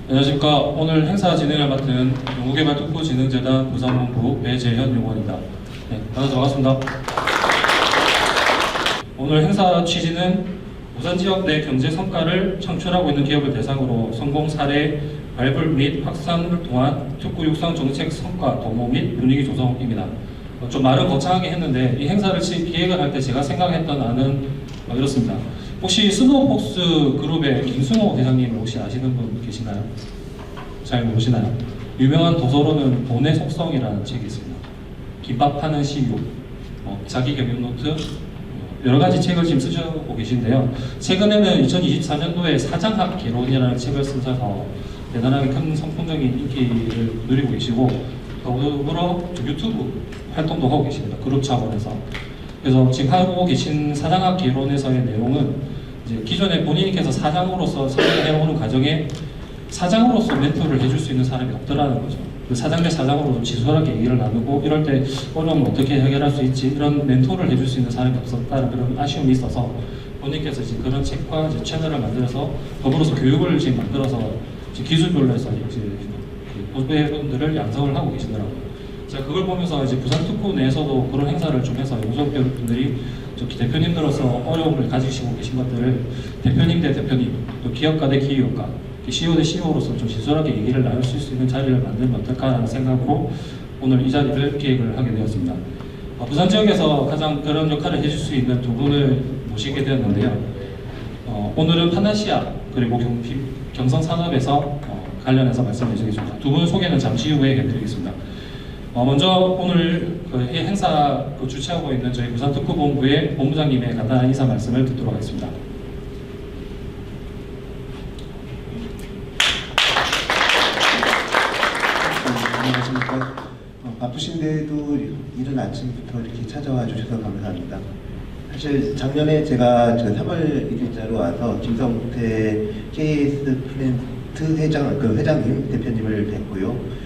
안녕하십니까. 오늘 행사 진행을 맡은 연구개발특구진흥재단 부산본부 배재현 요원입니다. 네, 만나서 반갑습니다. 오늘 행사 취지는 부산 지역 내 경제 성과를 창출하고 있는 기업을 대상으로 성공 사례 발굴 및 확산을 통한 특구 육성 정책 성과 도모 및 분위기 조성입니다. 좀 말은 거창하게 했는데 이 행사를 기획을 할 때 제가 생각했던 안은 이렇습니다. 혹시 스노우폭스 그룹의 김승호 회장님을 혹시 아시는 분 계시나요? 잘 모르시나요? 유명한 도서로는 돈의 속성이라는 책이 있습니다. 김밥 파는 CEO, 자기 경영 노트, 여러 가지 책을 지금 쓰시고 계신데요. 최근에는 2024년도에 사장학 개론이라는 책을 쓰셔서 대단하게 큰 성공적인 인기를 누리고 계시고, 더불어 유튜브 활동도 하고 계십니다. 그룹 차원에서. 그래서 지금 하고 계신 사장학 개론에서의 내용은 이제 기존에 본인께서 사장으로서 성장해오는 과정에 사장으로서 멘토를 해줄 수 있는 사람이 없더라는 거죠. 그 사장 대 사장으로 진솔하게 얘기를 나누고 이럴 때 어려움을 어떻게 해결할 수 있지 이런 멘토를 해줄 수 있는 사람이 없었다는 그런 아쉬움이 있어서 본인께서 이제 그런 책과 이제 채널을 만들어서 더불어서 교육을 지금 만들어서 지금 기술별로 해서 이제 후배분들을 양성을 하고 계시더라고요. 제가 그걸 보면서 이제 부산 특구 내에서도 그런 행사를 좀 해서 연구소분들이 대표님들로서 어려움을 가지시고 계신 것들을 대표님 대 대표님, 또 기업가 대 기업가, CEO 대 CEO로서 좀 진솔하게 얘기를 나눌 수 있는 자리를 만들면 어떨까라는 생각으로 오늘 이 자리를 기획을 하게 되었습니다. 부산 지역에서 가장 그런 역할을 해줄 수 있는 두 분을 모시게 되었는데요. 오늘은 파나시아 그리고 경성산업에서 관련해서 말씀해 주시겠습니다. 두 분 소개는 잠시 후에 해드리겠습니다. 먼저 오늘 행사 주최하고 있는 저희 부산특구본부의 본부장님의 간단한 인사 말씀을 듣도록 하겠습니다. 안녕하십니까. 바쁘신데도 이른 아침부터 이렇게 찾아와 주셔서 감사합니다. 사실 작년에 제가 3월 1일자로 와서 김성태 KS 플랜트 회장님, 대표님을 뵙고요.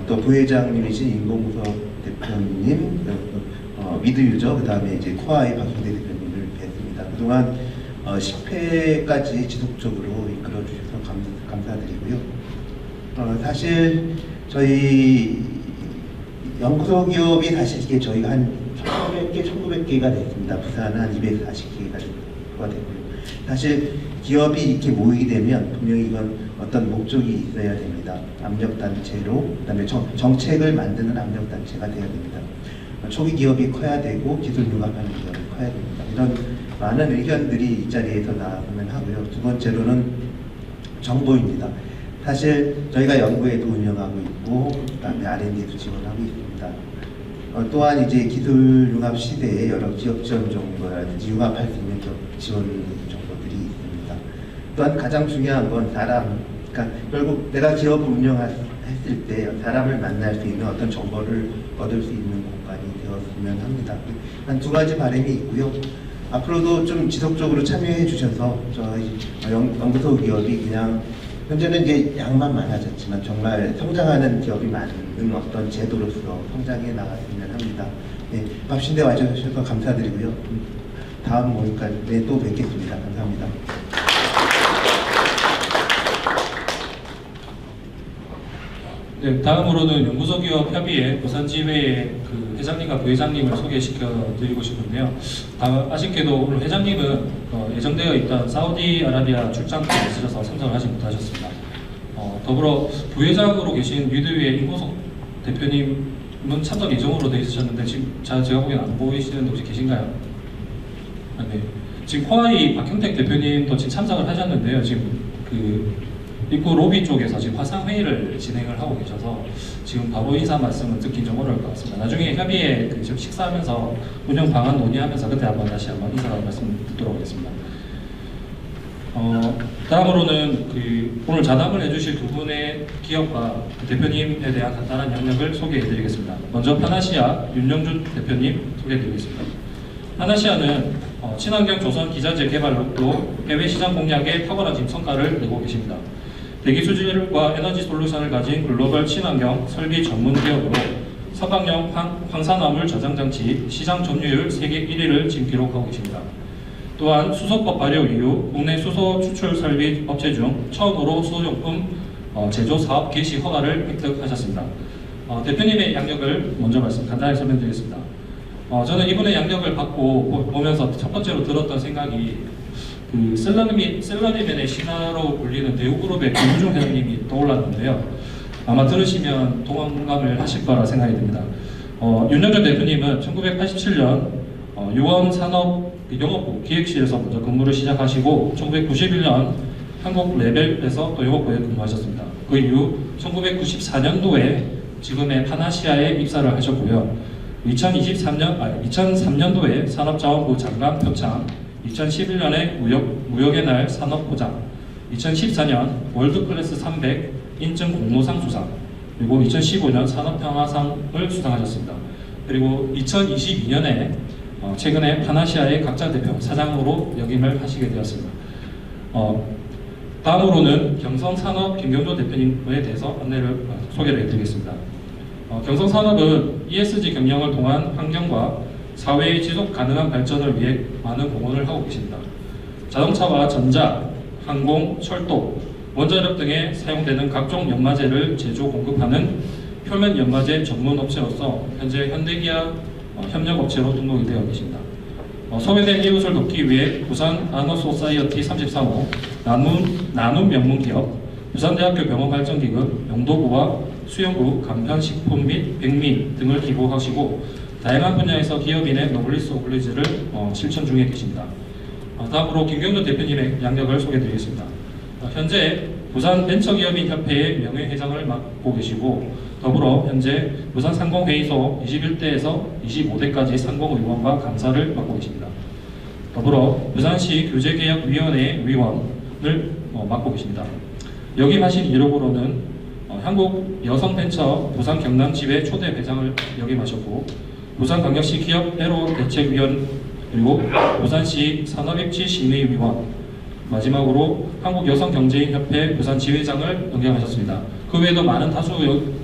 또 부회장님이신 인공구석 대표님, 미드유저, 그 다음에 이제 코아이 박순대 대표님을 뵙습니다. 그동안 10회까지 지속적으로 이끌어 주셔서 감사드리고요. 사실 저희 연구소 기업이 사실 이게 저희가 한 1900개가 됐습니다. 부산은 한 240개가 됐고요. 사실 기업이 이렇게 모이게 되면 분명히 이건 어떤 목적이 있어야 됩니다. 압력단체로, 그 다음에 정책을 만드는 압력단체가 되어야 됩니다. 초기 기업이 커야 되고 기술 융합하는 기업이 커야 됩니다. 이런 많은 의견들이 이 자리에서 나오면 하고요. 두 번째로는 정보입니다. 사실 저희가 연구에도 운영하고 있고, 그 다음에 R&D도 지원하고 있습니다. 또한 이제 기술 융합 시대에 여러 기업 지원 정보라든지 융합할 수 있는 기업 지원 정보들이 있습니다. 또한 가장 중요한 건 사람, 그러니까 결국 내가 기업을 운영했을 때 사람을 만날 수 있는 어떤 정보를 얻을 수 있는 공간이 되었으면 합니다. 한 두 가지 바람이 있고요. 앞으로도 좀 지속적으로 참여해 주셔서 저희 연구소 기업이 그냥 현재는 이제 양만 많아졌지만 정말 성장하는 기업이 많은 어떤 제도로서 성장해 나갔으면 합니다. 네, 밥신대 와주셔서 감사드리고요. 다음 모임까지 또 뵙겠습니다. 감사합니다. 네, 다음으로는 연구소 기업 협의회 부산지회의 회장님과 부회장님을 소개시켜 드리고 싶은데요. 아쉽게도 오늘 회장님은 예정되어 있던 사우디아라비아 출장에 있으셔서 참석을 하지 못하셨습니다. 더불어 부회장으로 계신 미드위의 임보석 대표님은 참석 예정으로 되어 있으셨는데 지금 제가 보기엔 안 보이시는데 혹시 계신가요? 네. 지금 코아이 박형택 대표님도 지금 참석을 하셨는데요. 지금 입구 로비 쪽에서 지금 화상회의를 진행을 하고 계셔서 지금 바로 인사 말씀은 듣긴 좀 어려울 것 같습니다. 나중에 협의회 식사하면서 운영 방안 논의하면서 그때 다시 한번 인사 말씀 듣도록 하겠습니다. 다음으로는 오늘 자담을 해주실 두 분의 기업과 대표님에 대한 간단한 영역을 소개해드리겠습니다. 먼저 파나시아 윤영준 대표님 소개해드리겠습니다. 파나시아는 친환경 조선 기자재 개발로 해외 시장 공략에 탁월한 지금 성과를 내고 계십니다. 대기 수질과 에너지 솔루션을 가진 글로벌 친환경 설비 전문 기업으로 서방형 황산화물 저장 장치 시장 점유율 세계 1위를 지금 기록하고 계십니다. 또한 수소법 발효 이후 국내 수소 추출 설비 업체 중 처음으로 수소용품 제조 사업 개시 허가를 획득하셨습니다. 대표님의 양력을 먼저 간단히 설명드리겠습니다. 저는 이분의 양력을 받고 보면서 첫 번째로 들었던 생각이 그 셀러리맨의 신화로 불리는 대우그룹의 김우중 회장님이 떠올랐는데요. 아마 들으시면 동감을 하실 거라 생각이 듭니다. 윤영준 대표님은 1987년 유원산업영업부 기획실에서 먼저 근무를 시작하시고 1991년 한국 레벨에서 또 영업부에 근무하셨습니다. 그 이후 1994년도에 지금의 파나시아에 입사를 하셨고요. 2003년도에 산업자원부 장관 표창, 2011년에 무역의 날 산업부장, 2014년 월드클래스 300 인증 공로상 수상, 그리고 2015년 산업평화상을 수상하셨습니다. 그리고 2022년에 최근에 파나시아의 각자 대표 사장으로 역임을 하시게 되었습니다. 다음으로는 경성산업 김경조 대표님에 대해서 소개를 해드리겠습니다. 경성산업은 ESG 경영을 통한 환경과 사회의 지속 가능한 발전을 위해 많은 공헌을 하고 계십니다. 자동차와 전자, 항공, 철도, 원자력 등에 사용되는 각종 연마제를 제조 공급하는 표면 연마제 전문 업체로서 현재 현대기아 협력업체로 등록이 되어 계십니다. 소외된 이웃을 돕기 위해 부산 나노소사이어티 33호 나눔 명문기업, 부산대학교 병원발전기금, 영도구와 수영구 간편식품 및 백미 등을 기부하시고 다양한 분야에서 기업인의 노블리스 오블리즈를 실천 중에 계십니다. 다음으로 김경준 대표님의 양력을 소개해드리겠습니다. 현재 부산벤처기업인협회의 명예회장을 맡고 계시고 더불어 현재 부산상공회의소 21대에서 25대까지 상공의원과 감사를 맡고 계십니다. 더불어 부산시 규제개혁위원회 위원을 맡고 계십니다. 역임하신 이력으로는 한국여성벤처 부산 경남지회 초대 회장을 역임하셨고 부산광역시 기업 애로 대책위원 그리고 부산시 산업입지 심의위원 마지막으로 한국여성경제인협회 부산 지회장을 역임하셨습니다. 그 외에도 많은 다수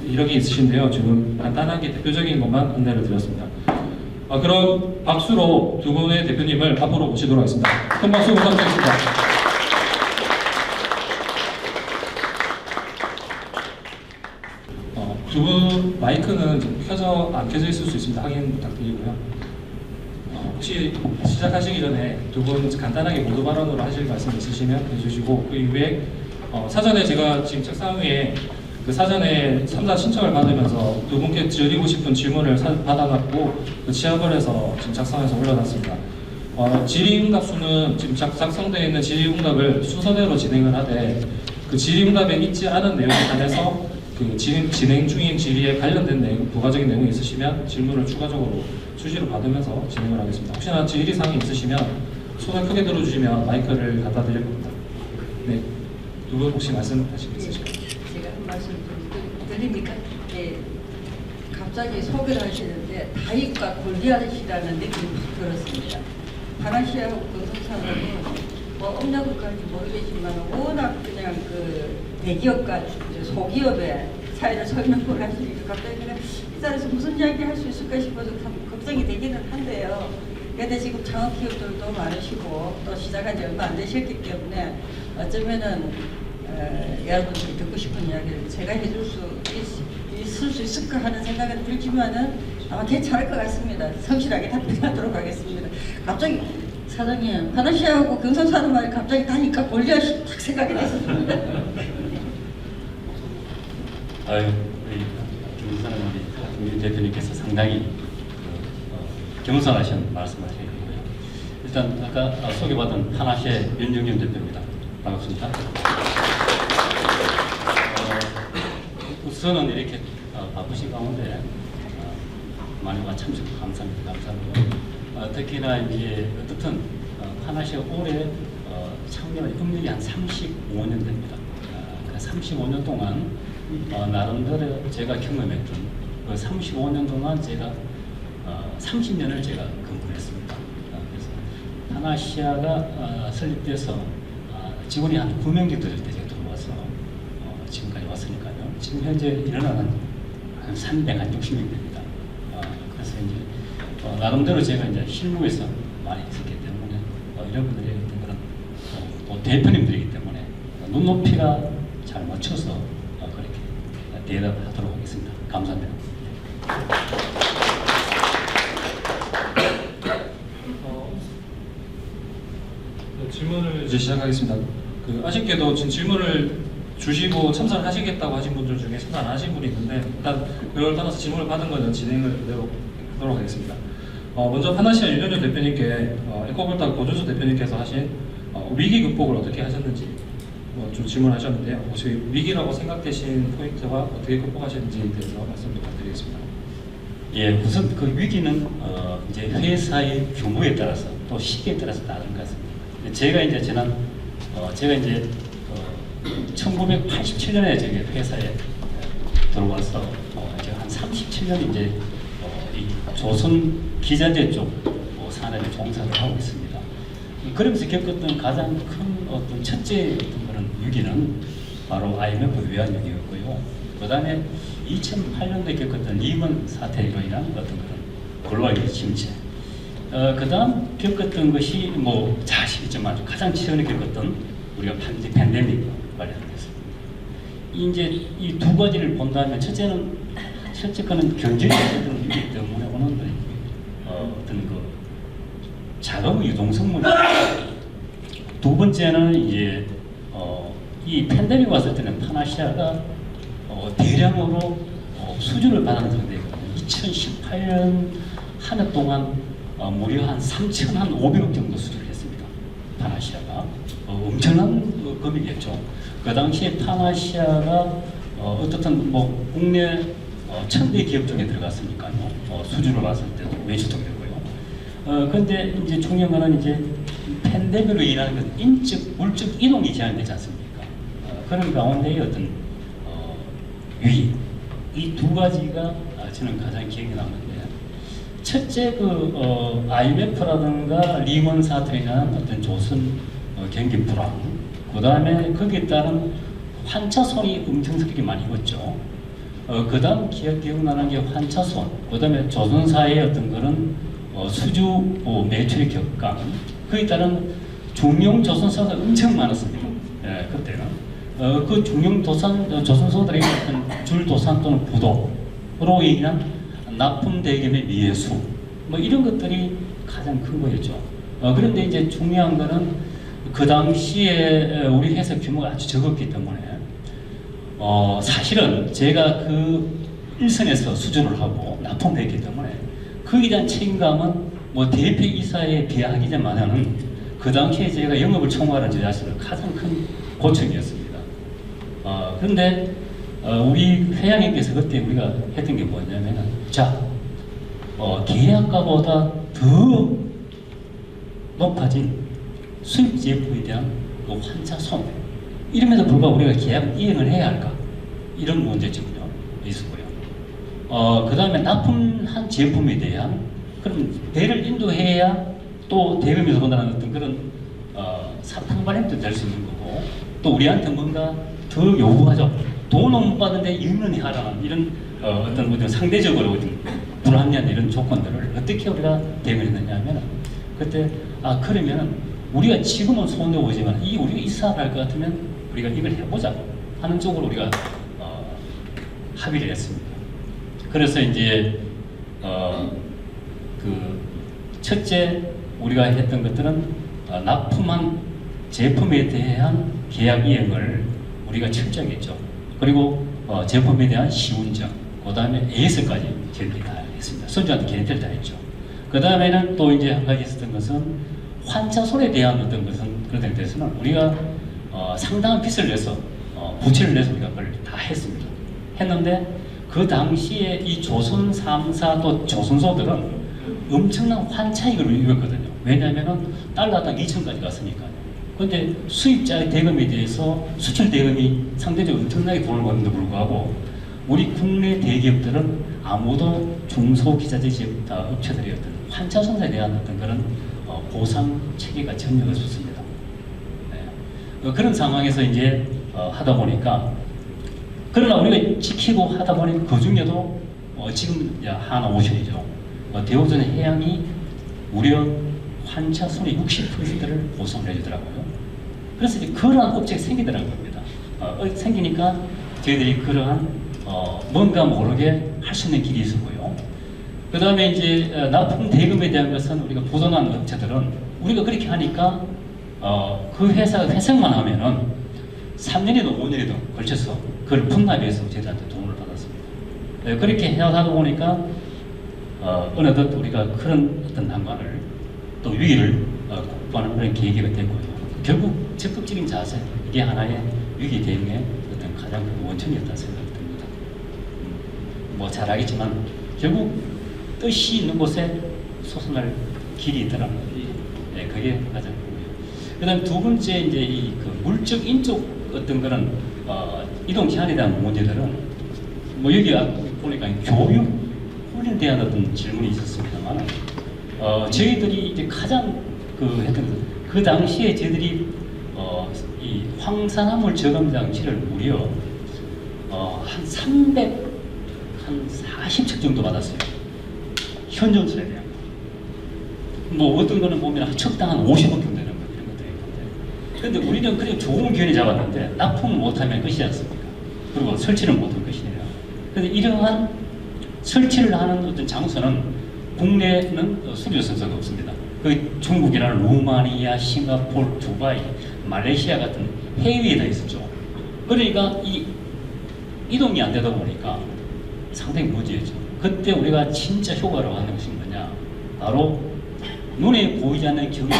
이력이 있으신데요. 지금 간단하게 대표적인 것만 안내를 드렸습니다. 그럼 박수로 두 분의 대표님을 앞으로 모시도록 하겠습니다. 큰 박수 부탁드리겠습니다. 두 분 마이크는 좀 안 켜져 있을 수 있습니다. 확인 부탁드리고요. 혹시 시작하시기 전에 두 분 간단하게 모두 발언으로 하실 말씀 있으시면 해주시고 그 이후에 사전에 제가 지금 책상 위에 그 사전에 3사 신청을 받으면서 두 분께 드리고 싶은 질문을 받아놨고 그 취합을 해서 지금 작성해서 올려놨습니다. 질의응답수는 지금 작성되어 있는 질의응답을 순서대로 진행을 하되 그 질의응답에 있지 않은 내용에 관해서 그 진행 중인 질의에 관련된 내용, 부가적인 내용이 있으시면 질문을 추가적으로 수시로 받으면서 진행을 하겠습니다. 혹시나 질의사항이 있으시면 손을 크게 들어주시면 마이크를 갖다 드릴 겁니다. 네, 두 분 혹시 말씀하실 게 있으실까요? 제가 한 말씀 좀 드립니까? 예, 갑자기 소개를 하시는데 다윗과 골리앗이라는 느낌이 확 들었습니다. 파나시아하고 금속산업은 뭐 업력을까지 모르겠지만 워낙 그냥 그 대기업과 소기업의 차이를 설명을 하시니까 갑자기 그냥 이 자리에서 무슨 이야기 할 수 있을까 싶어서 참 걱정이 되기는 한데요. 그런데 지금 창업기업들도 많으시고 또 시작한 지 얼마 안 되셨기 때문에 어쩌면은 여러분들이 듣고 싶은 이야기를 제가 해줄 수 있을 수 있을까 하는 생각은 들지만은 아마 괜찮을 것 같습니다. 성실하게 답변하도록 하겠습니다. 갑자기 사장님, 파나시아하고 경성산업 말이 갑자기 다니까 골리앗이 딱 생각이 났습니다. 아유, 우리 김 대표님께서 상당히 겸손하신 말씀하시고요. 일단 아까 소개받은 파나시아의 윤영준 대표입니다. 반갑습니다. 우선은 이렇게 바쁘신 가운데 많이 와 참석 감사합니다. 특히나 이제 어떻든 파나시아 올해 창립한 음력이 한 35년 됩니다. 35년 동안 나름대로 제가 경험했던 그 35년 동안 제가 30년을 제가 근무했습니다. 그래서 파나시아가 설립돼서 직원이 한 9명 정도 될 때 제가 들어와서 지금까지 왔으니까요. 지금 현재 인원은 한 360명 됩니다. 그래서 이제 나름대로 제가 이제 실무에서 많이 있었기 때문에 여러분들의 그런 또 대표님들이기 때문에 눈높이가 잘 맞춰서 대답하도록 하겠습니다. 감사합니다. 질문을 이제 시작하겠습니다. 아쉽게도 지금 질문을 주시고 참석을 하시겠다고 하신 분들 중에 참석 안 하신 분이 있는데 일단 그걸 따라서 질문을 받은 거는 진행을 그대로 하도록 하겠습니다. 먼저 파나시아 윤현주 대표님께 에코볼타 고준수 대표님께서 하신 위기 극복을 어떻게 하셨는지 좀 질문하셨는데요. 혹시 위기라고 생각되신 포인트와 어떻게 극복하셨는지에 대해서 말씀 부탁드리겠습니다. 예, 우선 그 위기는 이제 회사의 규모에 따라서 또 시기에 따라서 다른 것 같습니다. 제가 이제 1987년에 저기 회사에 들어와서 이제 한 37년 이제 이 조선 기자재 쪽 산업에 종사를 하고 있습니다. 그러면서 겪었던 가장 큰 어떤 첫째 어떤 그런 위기는 바로 IMF 외환위기였고요. 그다음에 2008년도에 겪었던 리먼 사태로 인한 어떤 그런 글로벌 침체. 그다음 겪었던 것이 뭐 잘 아시겠지만 가장 최근에 겪었던 우리가 팬데믹 관련됐습니다. 이제 이 두 가지를 본다면 첫째 거는 경제적인 위기 때문에 오는 어떤 그 자금 유동성문. 두 번째는 이제 이 팬데믹 왔을 때는 파나시아가 대량으로 수주를 받은 상태거든요. 2018년 한 해 동안 무려 한 3,500억 정도 수주를 했습니다. 파나시아가 엄청난 금액이었죠. 그 당시에 파나시아가 어떻든 뭐 국내 1000대 기업 중에 들어갔으니까요. 수주를 봤을 때도 매출도 되고요. 그런데 이제 중요한 거는 이제 팬데믹으로 인한 그 인적, 물적 이동이 제한되지 않습니까? 그런 가운데의 어떤 위기, 이 두 가지가 저는 가장 기억에 남는데, 첫째 IMF라든가 리먼 사태에 대한 어떤 조선 경기 불황, 그 다음에 거기에 따른 환차손이 엄청스럽게 많이 입었죠. 그 다음 기억나는 게 환차손, 그 다음에 조선사의 어떤 그런 수주 매출의 격감, 거기에 따른 중용 조선사가 엄청 많았습니다. 예, 그때는. 그 중용 조선소들의 어떤 줄도산 또는 부도로 인한 납품 대금의 미해수, 뭐 이런 것들이 가장 큰 거였죠. 그런데 이제 중요한 거는 그 당시에 우리 회사 규모가 아주 적었기 때문에 사실은 제가 그 일선에서 수주를 하고 납품을 했기 때문에 거기에 대한 책임감은 뭐 대표이사에 비하하기만은 그 당시에 제가 영업을 총괄한 제 자신은 가장 큰 고충이었습니다. 그런데 우리 회장님께서 그때 우리가 했던 게 뭐냐면은, 자, 계약가보다 더 높아진 수입 제품에 대한 그 환차손, 이름에도 불구하고 우리가 계약 이행을 해야 할까? 이런 문제점도 있었고요. 그 다음에 납품한 제품에 대한 그럼 배를 인도해야 또 대금이 들어온다는 어떤 그런 사탕 발행도 될 수 있는 거고, 또 우리한테 뭔가 더 요구하죠. 돈은 못 받는데 임는이 하라는 이런 어떤 상대적으로 어떤 불합리한 이런 조건들을 어떻게 우리가 대응을 했느냐 하면, 그때 그러면 우리가 지금은 손해 보지만 우리가 이 사업을 할 것 같으면 우리가 이걸 해보자 하는 쪽으로 우리가 합의를 했습니다. 그래서 이제 그 첫째 우리가 했던 것들은 납품한 제품에 대한 계약 이행을 우리가 철저하게 했죠. 그리고 제품에 대한 시운전, 그 다음에 AS까지 저희들이 다 했습니다. 선주한테 개인들 다 했죠. 그 다음에는 또 이제 한 가지 있었던 것은 환차손에 대한 어떤 것은 그런 데서는 우리가 상당한 빚을 내서 부채를 내서 우리가 그걸 다 했습니다. 했는데 그 당시에 이 조선 3사 또 조선소들은 엄청난 환차익을 입었거든요. 왜냐하면 달러당 2천까지 갔으니까요. 그런데 수입자 대금에 대해서 수출 대금이 상대적으로 엄청나게 돈을 버는데 불구하고 우리 국내 대기업들은 아무도 중소기자재 업체들의 어떤 환차손에 대한 어떤 그런 보상 체계가 전혀 없었습니다. 네. 그런 상황에서 이제 하다 보니까, 그러나 우리가 지키고 하다 보니 그 중에도 지금 하나오션이죠. 대우전 해양이 무려 환차손의 60%를 보상을 해주더라고요. 그래서 이제 그러한 업체가 생기더라고요. 생기니까 저희들이 그러한 뭔가 모르게 할 수 있는 길이 있었고요. 그 다음에 이제 납품 대금에 대한 것은 우리가 보존한 업체들은 우리가 그렇게 하니까 그 회사가 회생만 하면은 3년이든 5년이든 걸쳐서 그걸 분납해서 저희들한테 돈을 받았습니다. 그렇게 해하다 보니까 어느덧 우리가 그런 어떤 난관을 또 위기를 극복하는 그런 계기가 됐고요. 결국 적극적인 자세, 이게 하나의 위기 대응의 어떤 가장 큰 원천이었다 생각이 듭니다. 뭐 잘 알겠지만 결국 뜻이 있는 곳에 솟아날 길이 있더라는 거죠. 네, 그게 가장 크고요. 그다음 두 번째 이제 이 그 물적 인적 어떤 그런 이동 제한에 대한 문제들은 뭐 여기 보니까 교육 훈련에 대한 어떤 질문이 있었습니다만 저희들이 이제 가장 했던 그 당시에 저희들이 이 황산화물 저감 장치를 무려 한 340척 정도 받았어요. 현존수에 대한 거. 뭐 어떤 거는 보면 척당 한 50억 정도 되는 거 이런 것들이 있는데, 그런데 우리는 그냥 좋은 기회를 잡았는데 납품을 못하면 끝이지 않습니까? 그리고 설치를 못할 것이냐. 그런데 이러한 설치를 하는 어떤 장소는 국내는 수료 선서가 없습니다. 그 중국이나 루마니아, 싱가포르, 두바이, 말레이시아 같은 해외에 다 있었죠. 그러니까 이 이동이 안 되다 보니까 상당히 문제였죠. 그때 우리가 진짜 효과를 하는 것이 뭐냐? 바로 눈에 보이지 않는 교육에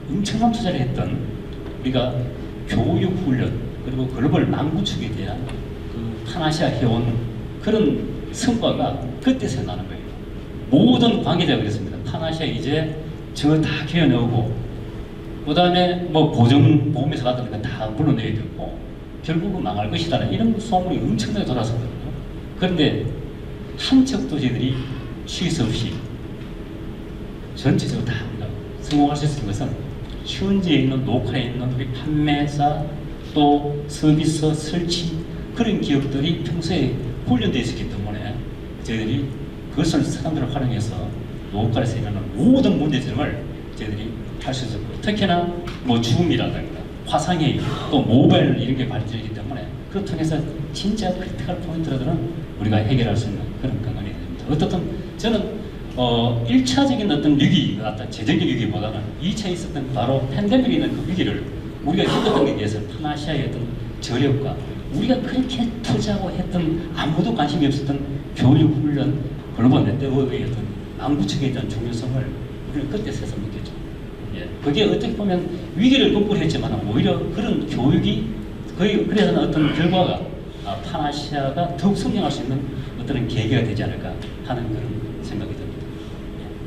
엄청난 투자를 했던 우리가 교육 훈련 그리고 글로벌 망구축에 대한 그 파나시아 해온 그런 성과가 그때서 나는 거예요. 모든 관계자가 그랬습니다. 파나시아 이제 저 다 개어내고 그 다음에 뭐 보증보험에서 받으니까 다 물러내야 되고 결국은 망할 것이다 이런 소문이 엄청나게 돌았었거든요. 그런데 한 척도 저희들이 취소 없이 전체적으로 다 성공할 수 있는 것은 현지에 있는 노크에 있는 우리 판매사 또 서비스 설치 그런 기업들이 평소에 훈련되어 있었기 때문에 저희들이 그것을 사람들을 활용해서 노크에서 일어나는 모든 문제점을 저희들이 할 수 있었고 특히나 뭐 줌이라든가 화상회의 또 모바일 이런 게 발전이기 때문에 그걸 통해서 진짜 크리티컬 포인트들은 우리가 해결할 수 있는 그런 강건이 됩니다. 어떻든 저는 1차적인 어떤 위기가 어떤 재정적 위기보다는 2차에 있었던 바로 팬데믹이 있는 그 위기를 우리가 겪었던 것에 대해서 파나시아의 어떤 저력과 우리가 그렇게 투자하고 했던 아무도 관심이 없었던 교육 훈련 글로벌 네트워크의 어떤 망부척에 대한 중요성을 우리는 그때 새삼 느꼈죠. 예, 그게 어떻게 보면 위기를 극복했지만 오히려 그런 교육이 거의 그래서 어떤 결과가 파나시아가 더욱 성장할 수 있는 어떤 계기가 되지 않을까 하는 그런 생각이 듭니다.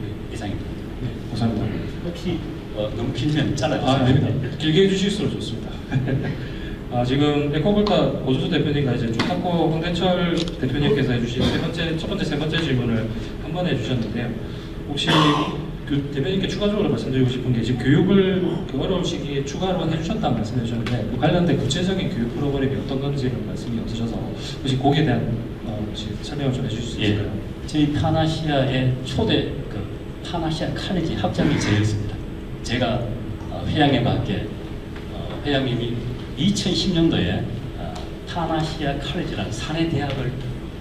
예, 이상입니다. 네, 감사합니다. 혹시 너무 길면 잘라주세요. 아닙니다. 길게 해주실수록 좋습니다. 지금 에코볼타 고주수 대표님과 이제 조타코 황대철 대표님께서 해주신 첫 번째, 세 번째 질문을 한 번에 해주셨는데요. 혹시 그 대표님께 추가적으로 말씀드리고 싶은 게 지금 교육을 그 어려운 시기에 추가로 해주셨다는 말씀해 주셨는데 그 관련된 구체적인 교육 프로그램이 어떤 건지는 말씀이 없으셔서 혹시 거기에 대한 혹시 설명을 좀 해주실 수 있을까요? 저희 파나시아의 초대 그 파나시아 칼리지 학장이 저였습니다. 제가 회장님과 함께 회장님이 2010년도에 파나시아 칼리지라는 사내 대학을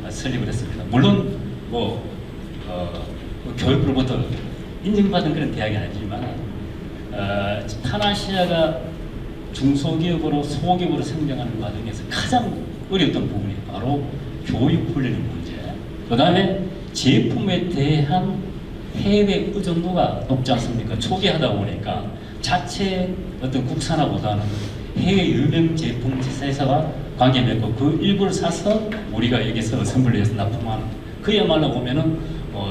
설립을 했습니다. 물론 교육으로부터 인정받은 그런 대학이 아니지만 파나시아가 중소기업으로 소기업으로 성장하는 과정에서 가장 어려웠던 부분이 바로 교육 훈련의 문제. 그 다음에 제품에 대한 해외 의존도가 높지 않습니까? 초기하다 보니까 자체 어떤 국산화보다는 해외 유명 제품 회사와 관계 맺고 그 일부를 사서 우리가 여기서 어셈블리 해서 납품하는 그야말로 보면은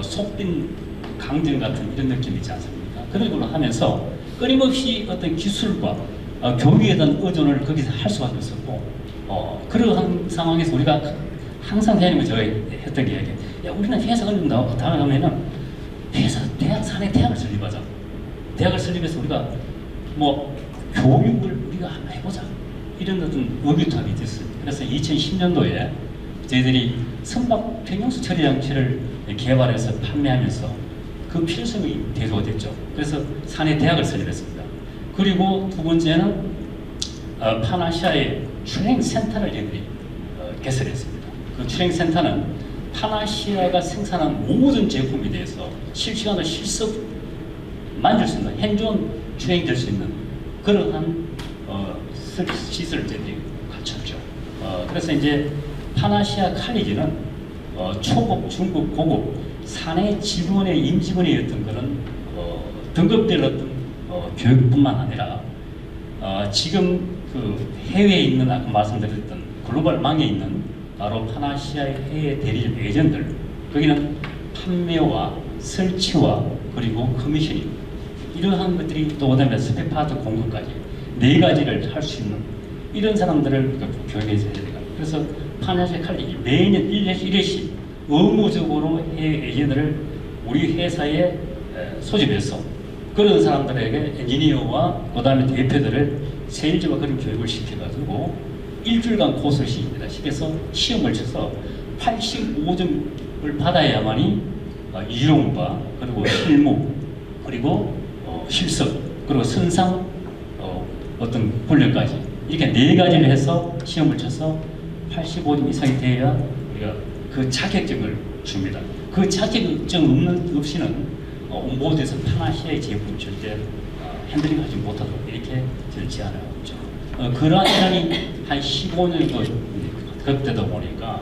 속빈 강정 같은 이런 느낌이 있지 않습니까? 그런 걸로 하면서 끊임없이 어떤 기술과 교육에 대한 의존을 거기서 할 수밖에 없었고 그러한 상황에서 우리가 항상 회장님은 제가 했던 게 야 우리는 회사 얼른 나가면은 대학 사내 대학을 설립하자. 대학을 설립해서 우리가 뭐 교육을 우리가 한번 해보자. 이런 어떤 의기투합이 됐어요. 그래서 2010년도에 저희들이 선박 평형수 처리 장치를 개발해서 판매하면서 그 필요성이 대두가 됐죠. 그래서 사내 대학을 설립했습니다. 그리고 두 번째는 파나시아의 트레이닝 센터를 저희들이 개설했습니다. 그 출행센터는 파나시아가 생산한 모든 제품에 대해서 실시간으로 실습 만들 수 있는 핸즈온 출행될 수 있는 그러한 시설을 저희들이 갖췄죠. 그래서 이제 파나시아 칼리지는 초급, 중급, 고급 사내 직원의 임직원이었던 그런 등급별 어떤 교육뿐만 아니라 지금 그 해외에 있는 아까 말씀드렸던 글로벌 망에 있는 바로 파나시아의 해외 대리점 에이전트들 거기는 판매와 설치와 그리고 커미셔닝 이러한 것들이 또 그다음에 스페파트 공급까지 네 가지를 할 수 있는 이런 사람들을 교육해서 해야 돼요. 그래서 파나시아 칼리지 매년 1회씩 의무적으로 해외 에이전트를 우리 회사에 소집해서 그런 사람들에게 엔지니어와 그다음에 대표들을 세일즈와 그런 교육을 시켜가지고 일주일간 코스를 시킵니다. 시켜서 시험을 쳐서 85점을 받아야만이 이론과 그리고 실무 그리고 실습 그리고 선상 어떤 훈련까지 이렇게 네 가지를 해서 시험을 쳐서 85점 이상이 돼야 우리가 그 자격증을 줍니다. 그 자격증 없이는 온보드에서 파나시아의 제품 절대 핸들링하지 못하도록 이렇게 저를 제안하고 있죠. 그러한 시간이 한 15년 급되다 보니까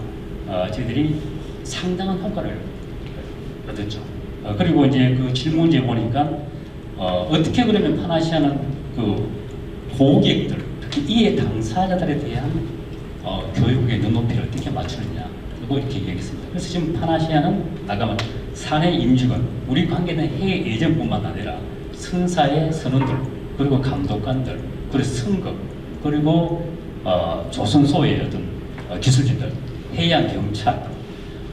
저희들이 상당한 효과를 얻었죠. 그리고 이제 그 질문지에 보니까 어떻게 그러면 파나시아는 그 고객들, 특히 이해 당사자들에 대한 교육의 눈높이를 어떻게 맞추느냐 이렇게 얘기했습니다. 그래서 지금 파나시아는 아까 사내 임직원, 우리 관계는 해외 예전뿐만 아니라 선사의 선원들, 그리고 감독관들, 그리고 승급, 그리고 조선소의 어떤 기술진들, 해양 경찰,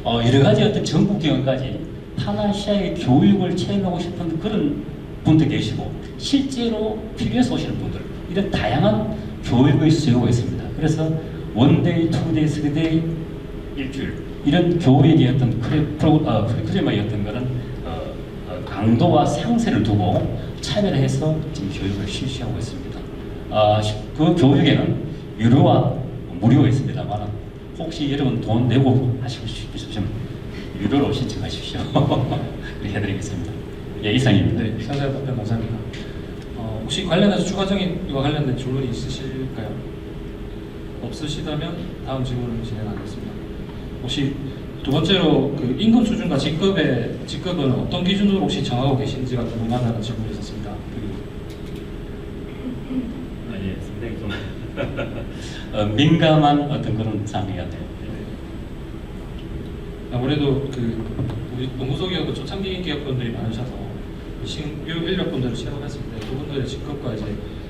여러 가지 어떤 전국 기관까지 파나시아의 교육을 체험하고 싶은 그런 분도 계시고 실제로 필요해서 오시는 분들 이런 다양한 교육의 수요가 있습니다. 그래서 원데이, 투데이, 쓰리데이 일주일 이런 교육의 어떤 커리큘럼의 어떤 그런 강도와 상세를 두고 참여를 해서 지금 교육을 실시하고 있습니다. 그 교육에는 유료와 무료가 있습니다만 혹시 여러분 돈 내고 하시고 싶으시면 유료로 신청하십시오. 그렇게 해드리겠습니다. 예, 이상입니다. 네, 상세한 답변 감사합니다. 혹시 관련해서 추가적인 이와 관련된 질문이 있으실까요? 없으시다면 다음 질문을 진행하겠습니다. 혹시 두 번째로 그 임금 수준과 직급은 어떤 기준으로 혹시 정하고 계신지가 궁금하다는 질문이 있었습니다. 예, 상당히 좀 민감한 어떤 그런 상황이 같아요. 아무래도 그 우리 농구소 기업도 초창기 기업분들이 많으셔서 신규 인력분들을 채용했을 때 그분들의 직급과 이제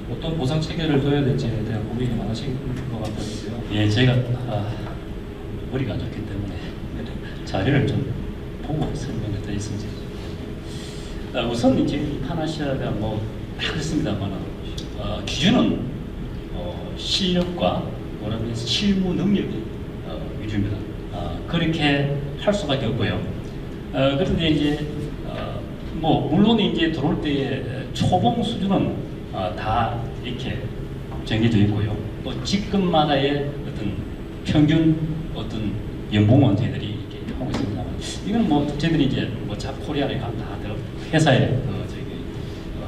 어떤 보상 체계를 둬야 될지에 대한 고민이 많으신 것 같아서요. 예, 제가 머리가 안 좋기 때문에 자료를 좀 보고 설명을 드리겠습니다. 우선 이제 파나시아가 뭐 다 그렇습니다만 기준은 실력과 뭐라면 실무 능력이 위주입니다. 그렇게 할 수밖에 없고요. 그런데 이제 뭐 물론 이제 들어올 때의 초봉 수준은 다 이렇게 정해져 있고요. 또 직급마다의 어떤 평균 어떤 연봉은 저희들이 이렇게 하고 있습니다만 이건 뭐 저희들이 이제 뭐 잡코리아를 다 회사의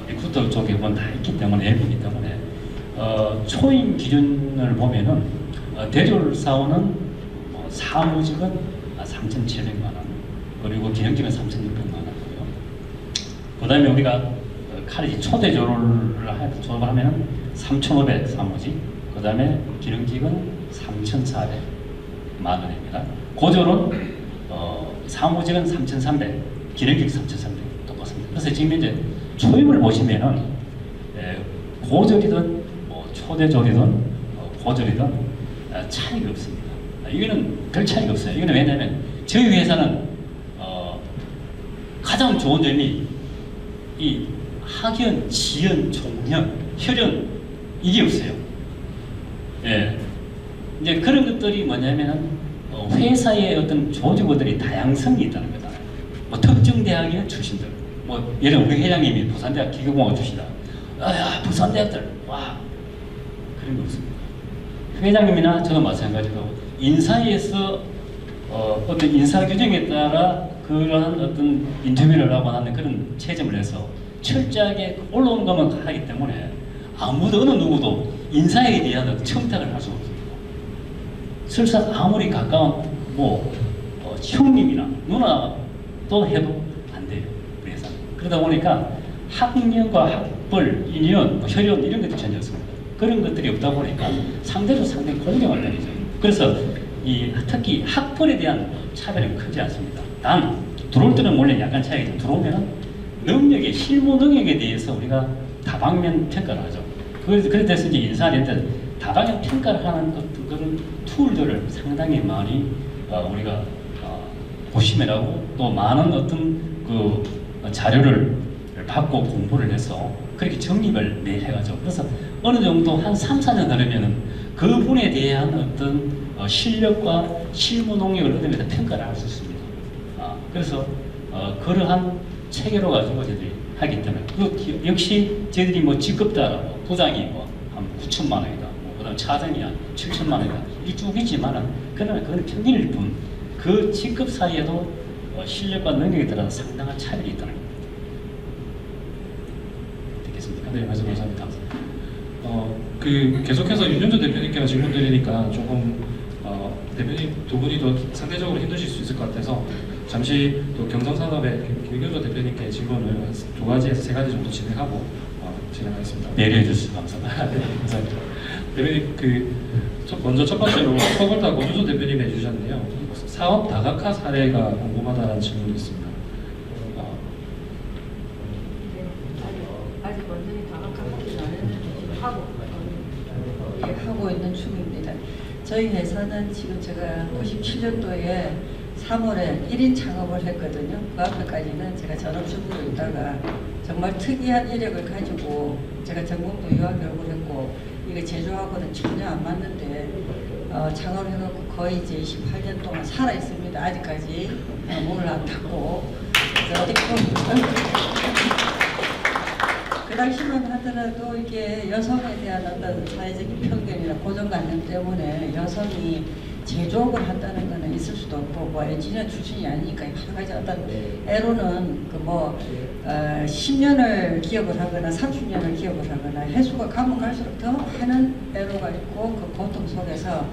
리크루터 쪽에 보면 다 있기 때문에 앱이기 때문에 초임 기준을 보면은 대졸 사원은 사무직은 3,700만 원 그리고 기능직은 3,600만 원이고요. 그다음에 우리가 칼리지 초대졸을 졸업하면은 3,500 사무직, 그다음에 기능직은 3,400만 원입니다. 고졸은 사무직은 3,300, 기능직 3,300 똑같습니다. 그래서 지금 이제 초임을 보시면은 고졸이든 초대졸이든 고졸이든 차이가 없습니다. 이거는 별 차이가 없어요. 이거는 왜냐하면 저희 회사는 가장 좋은 점이 이 학연, 지연, 종연, 혈연 이게 없어요. 예, 이제 그런 것들이 뭐냐면은 회사의 어떤 조직원들이 다양성이 있다는 거다. 뭐 특정 대학의 출신들, 뭐 예를 우리 회장님이 부산대학 기계공학 출신이다. 야 부산대학들 와 그런 거 없습니다. 회장님이나 저도 마찬가지로 인사에서 어떤 인사 규정에 따라 그러한 어떤 인터뷰를 하고 하는 그런 체점을 해서 철저하게 올라오는 것만 하기 때문에 아무도 어느 누구도 인사에 대한 어떤 청탁을 할 수 없습니다. 설사 아무리 가까운 형님이나 누나도 해도 안 돼요. 그래서 그러다 보니까 학년과 학벌, 인연, 혈연 이런 것들이 전혀 없습니다. 그런 것들이 없다 보니까 상대로 상당히 공경을 내리죠. 그래서 특히 학벌에 대한 차별은 크지 않습니다. 단 들어올 때는 원래 약간 차이가 들어오면 능력의 실무 능력에 대해서 우리가 다방면 평가를 하죠. 그래서 이제 인사할 때 다방면 평가를 하는 어떤 그런 툴들을 상당히 많이 우리가 보시면 하고 또 많은 어떤 그 자료를 받고 공부를 해서 그렇게 정립을 매일 해가죠. 그래서 어느 정도 한 3, 4년 하려면은 그분에 대한 어떤 실력과 실무 능력을 얻으면서 평가를 할 수 있습니다. 그래서 그러한 체계로 가지고 저희들이 하기 때문에 역시 저희들이 뭐 직급따라 부장이 한 9천만 원이다, 그다음 차장이 한 7천만 원이다 이게 쭉 있지만은 그러나 그건 평균일 뿐 그 직급 사이에도 실력과 능력에 따라서 상당한 차별이 있다는 겁니다. 되겠습니까? 네, 말씀 감사합니다. 계속해서 윤현주 대표님께가 질문 드리니까 조금 대표님 두 분이 더 상대적으로 힘드실 수 있을 것 같아서 잠시 또 경성산업의 김경조 대표님께 질문을 두 가지에서 세 가지 정도 진행하고 진행하겠습니다. 배려해 주셔서 감사합니다. 네, 감사합니다. 대표님 먼저 첫 번째로 서울다 권준수 대표님이 해주셨는데요. 사업 다각화 사례가 궁금하다는 질문이 있습니다. 아직 완전히 다각화하지 않았는데 지금 하고 있는 중입니다. 저희 회사는 지금 제가 97년도에 3월에 1인 창업을 했거든요. 그 앞에까지는 제가 전업주부로 있다가 정말 특이한 이력을 가지고 제가 전공도 유학 교육을 했고 이게 제조하고는 전혀 안 맞는데 창업을 해갖고 거의 이제 28년 동안 살아 있습니다. 아직까지 문을 안 닫고 어디 그 당시만 하더라도 이게 여성에 대한 어떤 사회적인 편견이나 고정관념 때문에 여성이 제조업을 한다는 거는 있을 수도 없고 뭐 엔지니어 출신이 아니니까 여러 가지 어떤 애로는 10년을 기업을 하거나 30년을 기업을 하거나 해수가 가면 갈수록 더 많은 애로가 있고 그 고통 속에서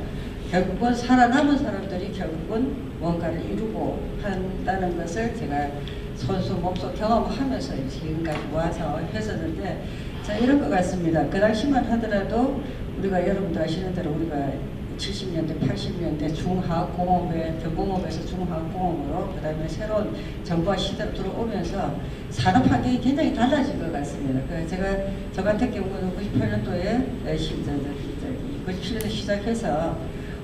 결국은 살아남은 사람들이 결국은 뭔가를 이루고 한다는 것을 제가 손수 몸소 경험하면서 지금까지 와서 했었는데 자 이런 것 같습니다. 그 당시만 하더라도 우리가 여러분도 아시는 대로 우리가 70년대, 80년대 중하공업에 경공업에서 중하공업으로 그 다음에 새로운 정부화 시대로 들어오면서 산업 환경이 굉장히 달라진 것 같습니다. 그래서 저 같은 경우는 98년도에 97년에 시작해서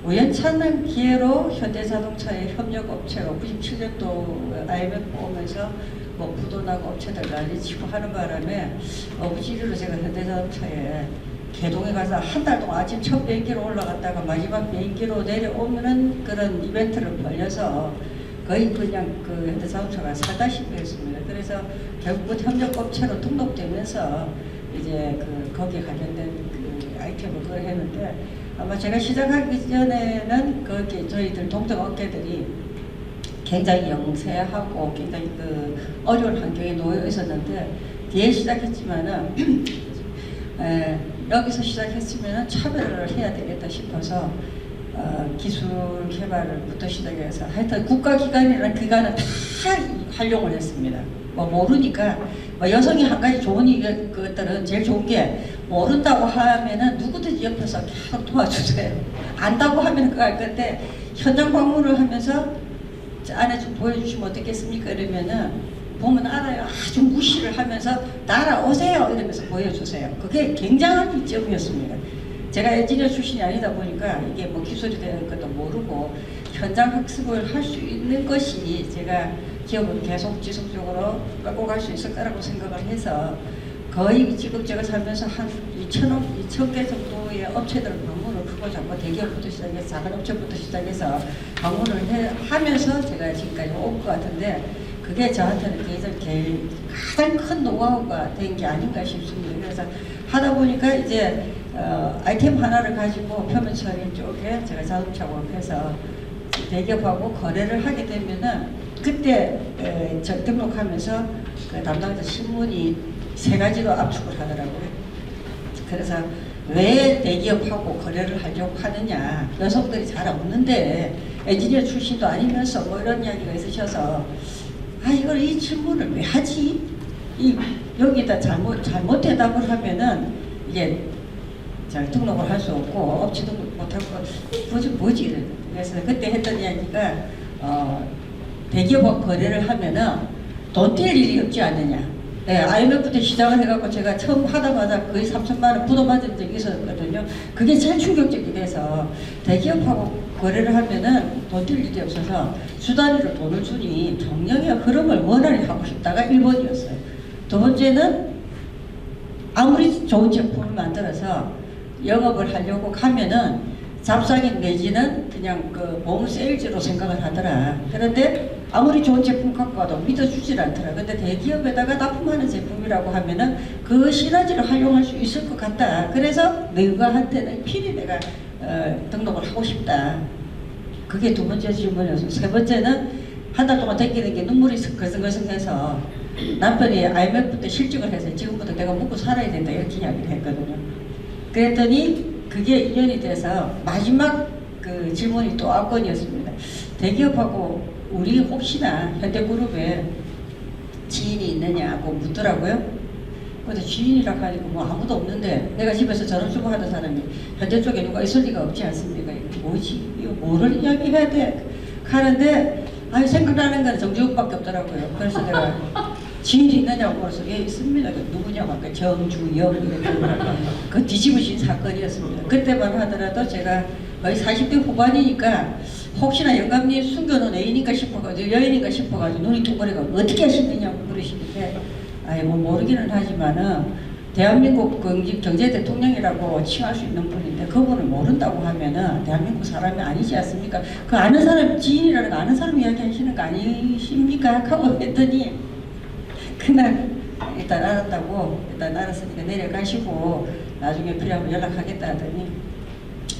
우연찮은 기회로 현대자동차의 협력업체로 97년도 IMF 오면서 뭐 부도나고 업체들 난리치고 하는 바람에 어부지리로 제가 현대자동차에 개동에 가서 한 달 동안 아침 첫 비행기로 올라갔다가 마지막 비행기로 내려오면은 그런 이벤트를 벌려서 거의 그냥 그 현대자동차가 살다시피 했습니다. 그래서 결국은 협력업체로 등록되면서 이제 거기에 관련된 그 아이템을 그걸 했는데 아마 제가 시작하기 전에는 거기 저희들 동종업계들이 굉장히 영세하고 굉장히 어려운 환경에 놓여 있었는데 뒤에 시작했지만은 여기서 시작했으면 차별을 해야 되겠다 싶어서 기술 개발부터 시작해서 하여튼 국가기관이라는 기관은 다 활용을 했습니다. 뭐 모르니까 뭐 여성이 한 가지 좋은 것들은 제일 좋은 게 모른다고 하면은 누구든지 옆에서 계속 도와주세요. 안다고 하면 그거 할 건데 현장 방문을 하면서 안에 좀 보여주시면 어떻겠습니까? 이러면은 보면 알아요. 아주 무시를 하면서 따라오세요 이러면서 보여주세요. 그게 굉장한 이점이었습니다. 제가 엔지니어 출신이 아니다 보니까 이게 뭐 기술이 되는 것도 모르고 현장 학습을 할 수 있는 것이 제가 기업을 계속 지속적으로 끌고 갈 수 있을 거라고 생각을 해서 거의 지금 제가 살면서 한 2,000개 정도의 업체들을 방문을 크고 작고 대기업부터 시작해서 작은 업체부터 시작해서 방문을 하면서 제가 지금까지 온 것 같은데 그게 저한테는 가장 큰 노하우가 된 게 아닌가 싶습니다. 그래서 하다 보니까 이제 아이템 하나를 가지고 표면 처리 쪽에 제가 자동차 공업해서 대기업하고 거래를 하게 되면은 그때 등록하면서 그 담당자 신문이 3가지로 압축을 하더라고요. 그래서 왜 대기업하고 거래를 하려고 하느냐, 여성들이 잘 없는데 엔지니어 출신도 아니면서 뭐 이런 이야기가 있으셔서 이걸 이 질문을 왜 하지? 여기다 잘못 대답을 하면은 이게 잘 등록을 할 수 없고 업체 등록 못하고 뭐지 이래. 그래서 그때 했던 이야기가 대기업하고 거래를 하면은 돈 뗄 일이 없지 않느냐. 네, IMF 때 시작을 해갖고 제가 처음 하다마자 거의 3천만 원 부도맞은 적이 있었거든요. 그게 제일 충격적이 돼서 대기업하고 거래를 하면은 돈 뗄 일이 없어서 주 단위로 돈을 주니 경영의 흐름을 원활히 하고 싶다가 1번이었어요. 두 번째는 아무리 좋은 제품을 만들어서 영업을 하려고 하면은 잡상인 내지는 그냥 그 몸 세일즈로 생각을 하더라. 그런데 아무리 좋은 제품 갖고 와도 믿어주질 않더라. 근데 대기업에다가 납품하는 제품이라고 하면은 그 시너지를 활용할 수 있을 것 같다. 그래서 너희한테는 필히 내가 등록을 하고 싶다. 그게 두 번째 질문이었어요. 세 번째는 한 달 동안 댕기는 게 눈물이 거슬거슬해서 남편이 IMF 때 실직을 해서 지금부터 내가 먹고 살아야 된다 이렇게 이야기를 했거든요. 그랬더니 그게 인연이 돼서 마지막 그 질문이 또 압권이었습니다. 대기업하고 우리 혹시나 현대그룹에 지인이 있느냐고 묻더라고요. 근데 지인이라고 하니까 뭐 아무도 없는데 내가 집에서 전업주부 하던 사람이 현대 쪽에 누가 있을 리가 없지 않습니까? 이게 뭐지? 이거 뭐를 이야기해야 돼? 하는데 생각나는 건 정주욱밖에 없더라고요. 그래서 내가 지인이 있느냐고 물어서 예 있습니다. 누구냐고 아까 정주영 이렇게 그 뒤집으신 사건이었습니다. 그때만 하더라도 제가 거의 40대 후반이니까 혹시나 영감님 숨겨놓은 애인인가 싶어가지고 여인인가 싶어가지고 눈이 둥그레가 어떻게 하시느냐고 그러시는데 뭐 모르기는 하지만은 대한민국 경제 대통령이라고 칭할 수 있는 분인데 그분을 모른다고 하면은 대한민국 사람이 아니지 않습니까? 그 아는 사람 지인이라는 거 아는 사람 이야기 하시는 거 아니십니까? 하고 했더니 그날 일단 알았다고 일단 알았으니까 내려가시고 나중에 필요하면 연락하겠다 하더니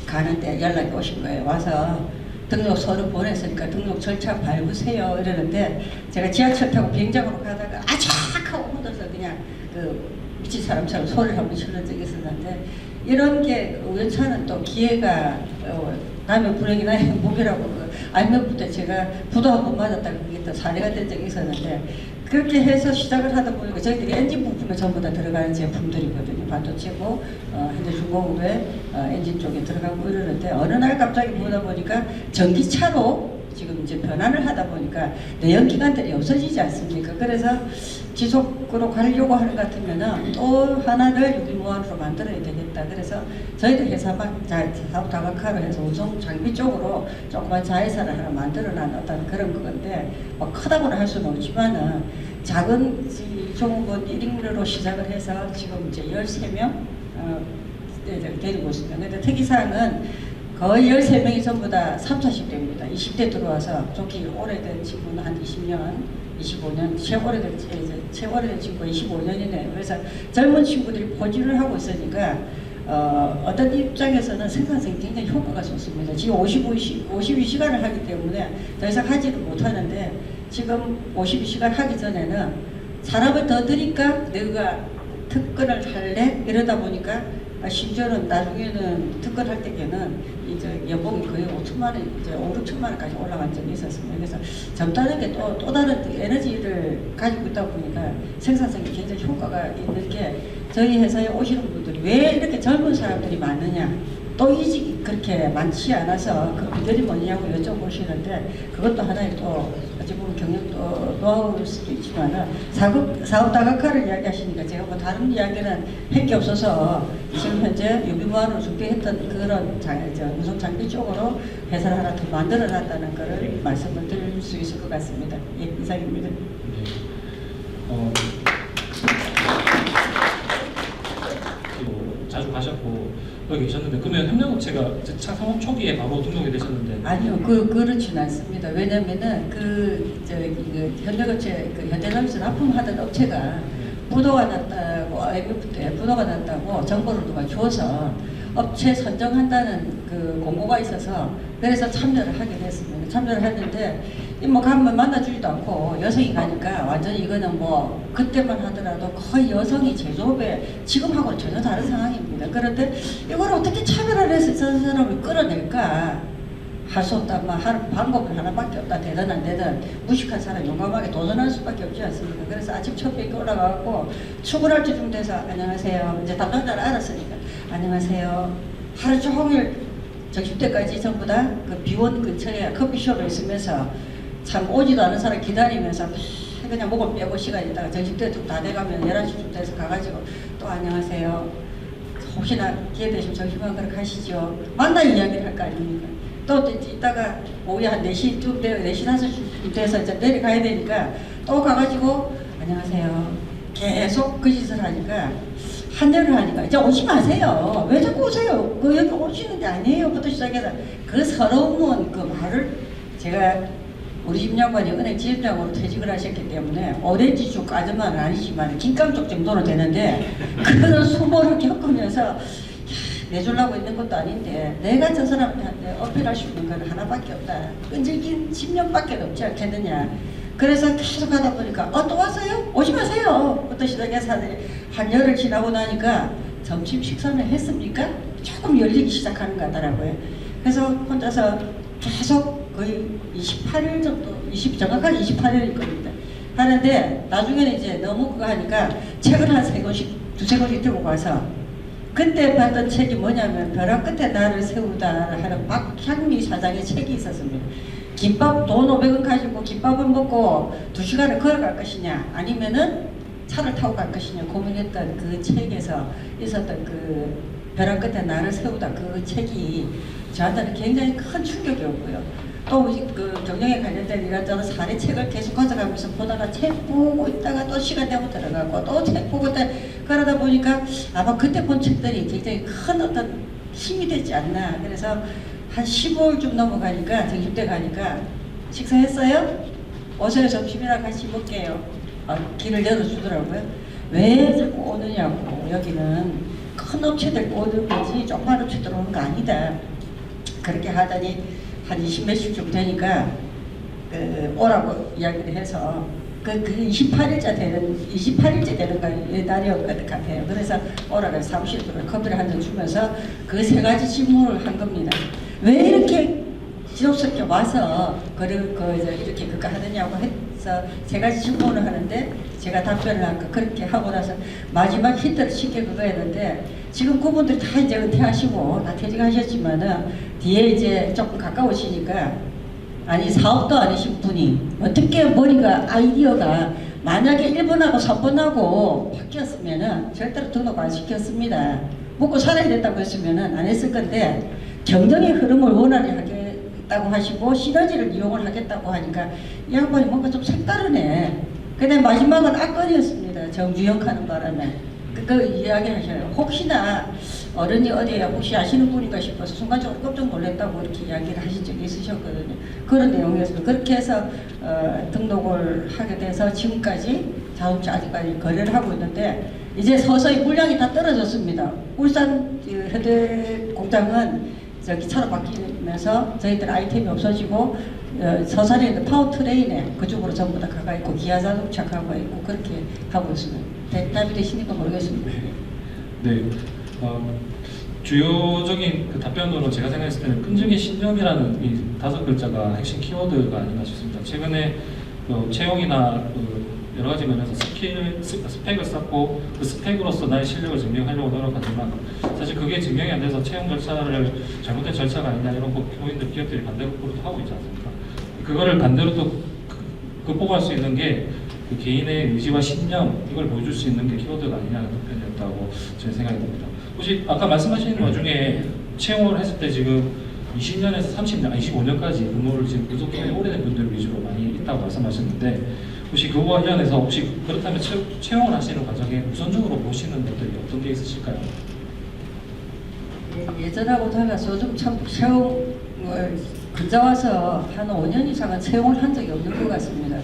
가는데 연락이 오신 거예요. 와서 등록서를 보냈으니까 등록 절차 밟으세요 이러는데 제가 지하철 타고 비행장으로 가다가 아작 하고 묻어서 그냥 그 미친 사람처럼 소리를 한번 치는 적이 있었는데 이런 게 우연찮은 또 기회가 남의 불행이나 행복이라고 IMF 때 제가 부도 한 번 맞았다가 그게 또 사례가 된 적이 있었는데 그렇게 해서 시작을 하다 보니까 저희들이 엔진 부품에 전부 다 들어가는 제품들이거든요. 반도체고 현대중공업의 엔진 쪽에 들어가고 이러는데 어느 날 갑자기 보다 보니까 전기차로 지금 이제 변환을 하다 보니까 내연기관들이 없어지지 않습니까? 그래서 지속으로 가려고 하는 것 같으면은 또 하나를 유기무한으로 만들어야 되겠다. 그래서 저희들 회사만 사업 다각화로 해서 운송 장비 쪽으로 조그만 자회사를 하나 만들어 놨다는 그런 건데 뭐 크다고는 할 수는 없지만은 작은 종업원 1인으로 시작을 해서 지금 이제 13명 데리고 있습니다. 근데 특이사항은 거의 13명이 전부 다 30, 40대입니다. 20대 들어와서 좋게 오래된 친구는 한 20년, 25년, 최 오래된 친구가 25년이네요. 그래서 젊은 친구들이 포진을 하고 있으니까 어떤 입장에서는 생산성이 굉장히 효과가 좋습니다. 지금 52시간을 하기 때문에 더 이상 하지를 못하는데 지금 52시간 하기 전에는 사람을 더 드니까 내가 특근을 할래? 이러다 보니까 심지어는 나중에는 특근할 때에는 이제 연봉이 거의 5천만 원, 이제 5, 6천만 원까지 올라간 적이 있었습니다. 그래서 젊다는 게 또 다른 에너지를 가지고 있다 보니까 생산성이 굉장히 효과가 있는 게 저희 회사에 오시는 분들이 왜 이렇게 젊은 사람들이 많느냐, 또 이직이 그렇게 많지 않아서 그 비결이 뭐냐고 여쭤보시는데 그것도 하나의 또 어찌 보면 경영 노하우일 수도 있지만은 사업 다각화를 이야기하시니까 제가 뭐 다른 이야기는 할 게 없어서 지금 현재 유비무한으로 준비했던 그런 운송 장비 쪽으로 회사를 하나 더 만들어 놨다는 것을 말씀을 드릴 수 있을 것 같습니다. 예, 이상입니다. 자주 가셨고 여기 계셨는데 그러면 협력업체가 차 상업 초기에 바로 등록이 되셨는데 아니요, 그렇지는 않습니다. 왜냐면은 현대업체 현대전기를 납품하던 업체가 부도가 났다고 IMF 때 부도가 났다고 정보를 누가 줘서 업체 선정한다는 그 공고가 있어서 그래서 참여를 하게 됐습니다. 참여를 했는데 뭐 가면 만나주지도 않고 여성이 가니까 완전히 이거는 뭐 그때만 하더라도 거의 여성이 제조업에 지금하고는 전혀 다른 상황입니다. 그런데 이걸 어떻게 차별을 해서 저 사람을 끌어낼까? 할 수 없다. 할 방법은 하나밖에 없다. 되든 안 되든 무식한 사람 용감하게 도전할 수밖에 없지 않습니까? 그래서 아침 첫 뵙기 올라가고 출근할 때쯤 돼서 안녕하세요. 이제 담당자를 알았으니까 안녕하세요. 하루 종일 점심 때까지 전부 다 그 비원 근처에 커피숍에 있으면서 참 오지도 않은 사람 기다리면서 그냥 목을 빼고 시간 있다가 점심 때 좀 다 돼가면 11시쯤 돼서 가가지고 또 안녕하세요. 혹시나 기회 되시면 점심 한 그릇 가시죠. 만나 이야기를 할 거 아닙니까? 또 이따가 오후 한 4시쯤 돼요. 4시 5시쯤 돼서 이제 내려가야 되니까 또 가가지고 안녕하세요. 계속 그 짓을 하니까 한여를 하니까 이제 오지 마세요. 왜 자꾸 오세요? 그 여기 오시는 게 아니에요. 부터 시작해서 그 서러운 그 말을 제가 우리 집 양반이 은행 지점장으로 퇴직을 하셨기 때문에 오렌지죽 아줌마는 아니지만 김감쪽 정도는 되는데 그런 수모를 겪으면서 내주려고 있는 것도 아닌데 내가 저 사람한테 어필할 수 있는 건 하나밖에 없다. 끈질긴 10년밖에 없지 않겠느냐. 그래서 계속 하다 보니까 또 왔어요? 오지 마세요. 부터 시작해서 한 열흘 지나고 나니까 점심 식사는 했습니까? 조금 열리기 시작하는 것 같더라고요. 그래서 혼자서 계속 거의 28일 정도, 정확하게 28일일 겁니다. 하는데 나중에는 이제 너무 그거 하니까 책을 한 3권씩, 2-3권씩 들고 가서 그때 봤던 책이 뭐냐면 벼락 끝에 나를 세우다 하는 박향미 사장의 책이 있었습니다. 김밥 돈 500원 가지고 김밥을 먹고 2시간을 걸어갈 것이냐 아니면은 차를 타고 갈 것이냐 고민했던 그 책에서 있었던 그 벼락 끝에 나를 세우다 그 책이 저한테는 굉장히 큰 충격이었고요. 또 그 경영에 관련된 이런저런 사례 책을 계속 가져가면서 보다가 책 보고 있다가 또 시간 되면 들어가고 또 책 보고 그러다 보니까 아마 그때 본 책들이 굉장히 큰 어떤 힘이 되지 않나. 그래서 한 15일쯤 넘어가니까 점심때 가니까 식사했어요? 오세요. 점심이랑 같이 먹게요. 길을 열어주더라고요. 왜 자꾸 오느냐고. 여기는 큰 업체들 오는 거지 조그만 업체들 오는 거 아니다. 그렇게 하더니 한 20몇십쯤 되니까 오라고 이야기를 해서 그 28일째 되는 날이었던 것 같아요. 그래서 오라고 사무실로 커피를 한 잔 주면서 그 3가지 질문을 한 겁니다. 왜 이렇게 지속스럽게 와서 이렇게 그거 하느냐고 해서 3가지 질문을 하는데 제가 답변을 아까 그렇게 하고 나서 마지막 힌트를 쉽게 그거 했는데 지금 그분들이 다 이제 은퇴하시고 다 퇴직하셨지만은 뒤에 이제 조금 가까우시니까 아니 사업도 아니신 분이 어떻게 머리가 아이디어가 만약에 1번하고 3번하고 바뀌었으면은 절대로 등록 안 시켰습니다. 먹고 살아야 된다고 했으면은 안 했을 건데 경쟁의 흐름을 원활히 하겠다고 하시고 시너지를 이용을 하겠다고 하니까 이 양반이 뭔가 좀 색다르네. 근데 마지막은 악건이었습니다. 정주영 하는 바람에 그 이야기 하셔요. 혹시나 어른이 어디에 혹시 아시는 분인가 싶어서 순간적으로 깜짝 놀랐다고 이렇게 이야기를 하신 적이 있으셨거든요. 그런 내용이었습니다. 그렇게 해서 등록을 하게 돼서 지금까지 자동차 아직까지 거래를 하고 있는데 이제 서서히 물량이 다 떨어졌습니다. 울산 현대 공장은 기차로 바뀌면서 저희들 아이템이 없어지고 서산에 있는 파워트레인에 그쪽으로 전부 다 가가 있고 기아 자동차 가가 있고 그렇게 하고 있습니다. 답이 되시니까 모르겠습니다. 네. 주요적인 그 답변으로 제가 생각했을 때는 끈질긴 신념이라는 이 5글자가 핵심 키워드가 아닌가 싶습니다. 최근에 채용이나 여러 가지 면에서 스펙을 쌓고 그 스펙으로서 나의 실력을 증명하려고 노력하지만 사실 그게 증명이 안 돼서 채용 절차를 잘못된 절차가 아니냐 이런 교인들 기업들이 반대로 하고 있지 않습니까? 그거를 반대로 또 극복할 수 있는 게 그 개인의 의지와 신념 이걸 보여줄 수 있는 게 키워드가 아니냐는 답변이었다고 저는 생각이 듭니다. 혹시 아까 말씀하신 와중에 채용을 했을 때 지금 20년에서 30년, 25년까지 근무를 지금 계속해 오래된 분들 위주로 많이 있다고 말씀하셨는데 혹시 그거와 관련해서 혹시 그렇다면 채용을 하시는 과정에 우선적으로 보시는 것들이 어떤 게 있으실까요? 예전하고 달라서 좀 참 채용을 근자 와서 한 5년 이상은 채용을 한 적이 없는 것 같습니다.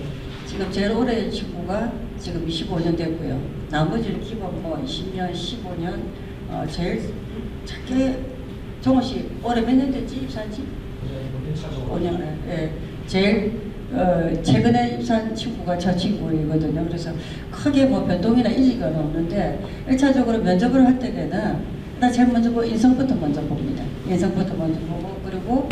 지금 제일 오래된 친구가 지금 25년 됐고요. 나머지는 기본 뭐 20년, 15년 제일 작게 정호 씨 올해 몇 년 됐지 입사한지? 5년을. 예. 제일 최근에 입사한 친구가 저 친구이거든요. 그래서 크게 뭐 변동이나 일리가 없는데 1차적으로 면접을 할 때에는 나 제일 먼저 인성부터 먼저 봅니다. 인성부터 먼저 보고 그리고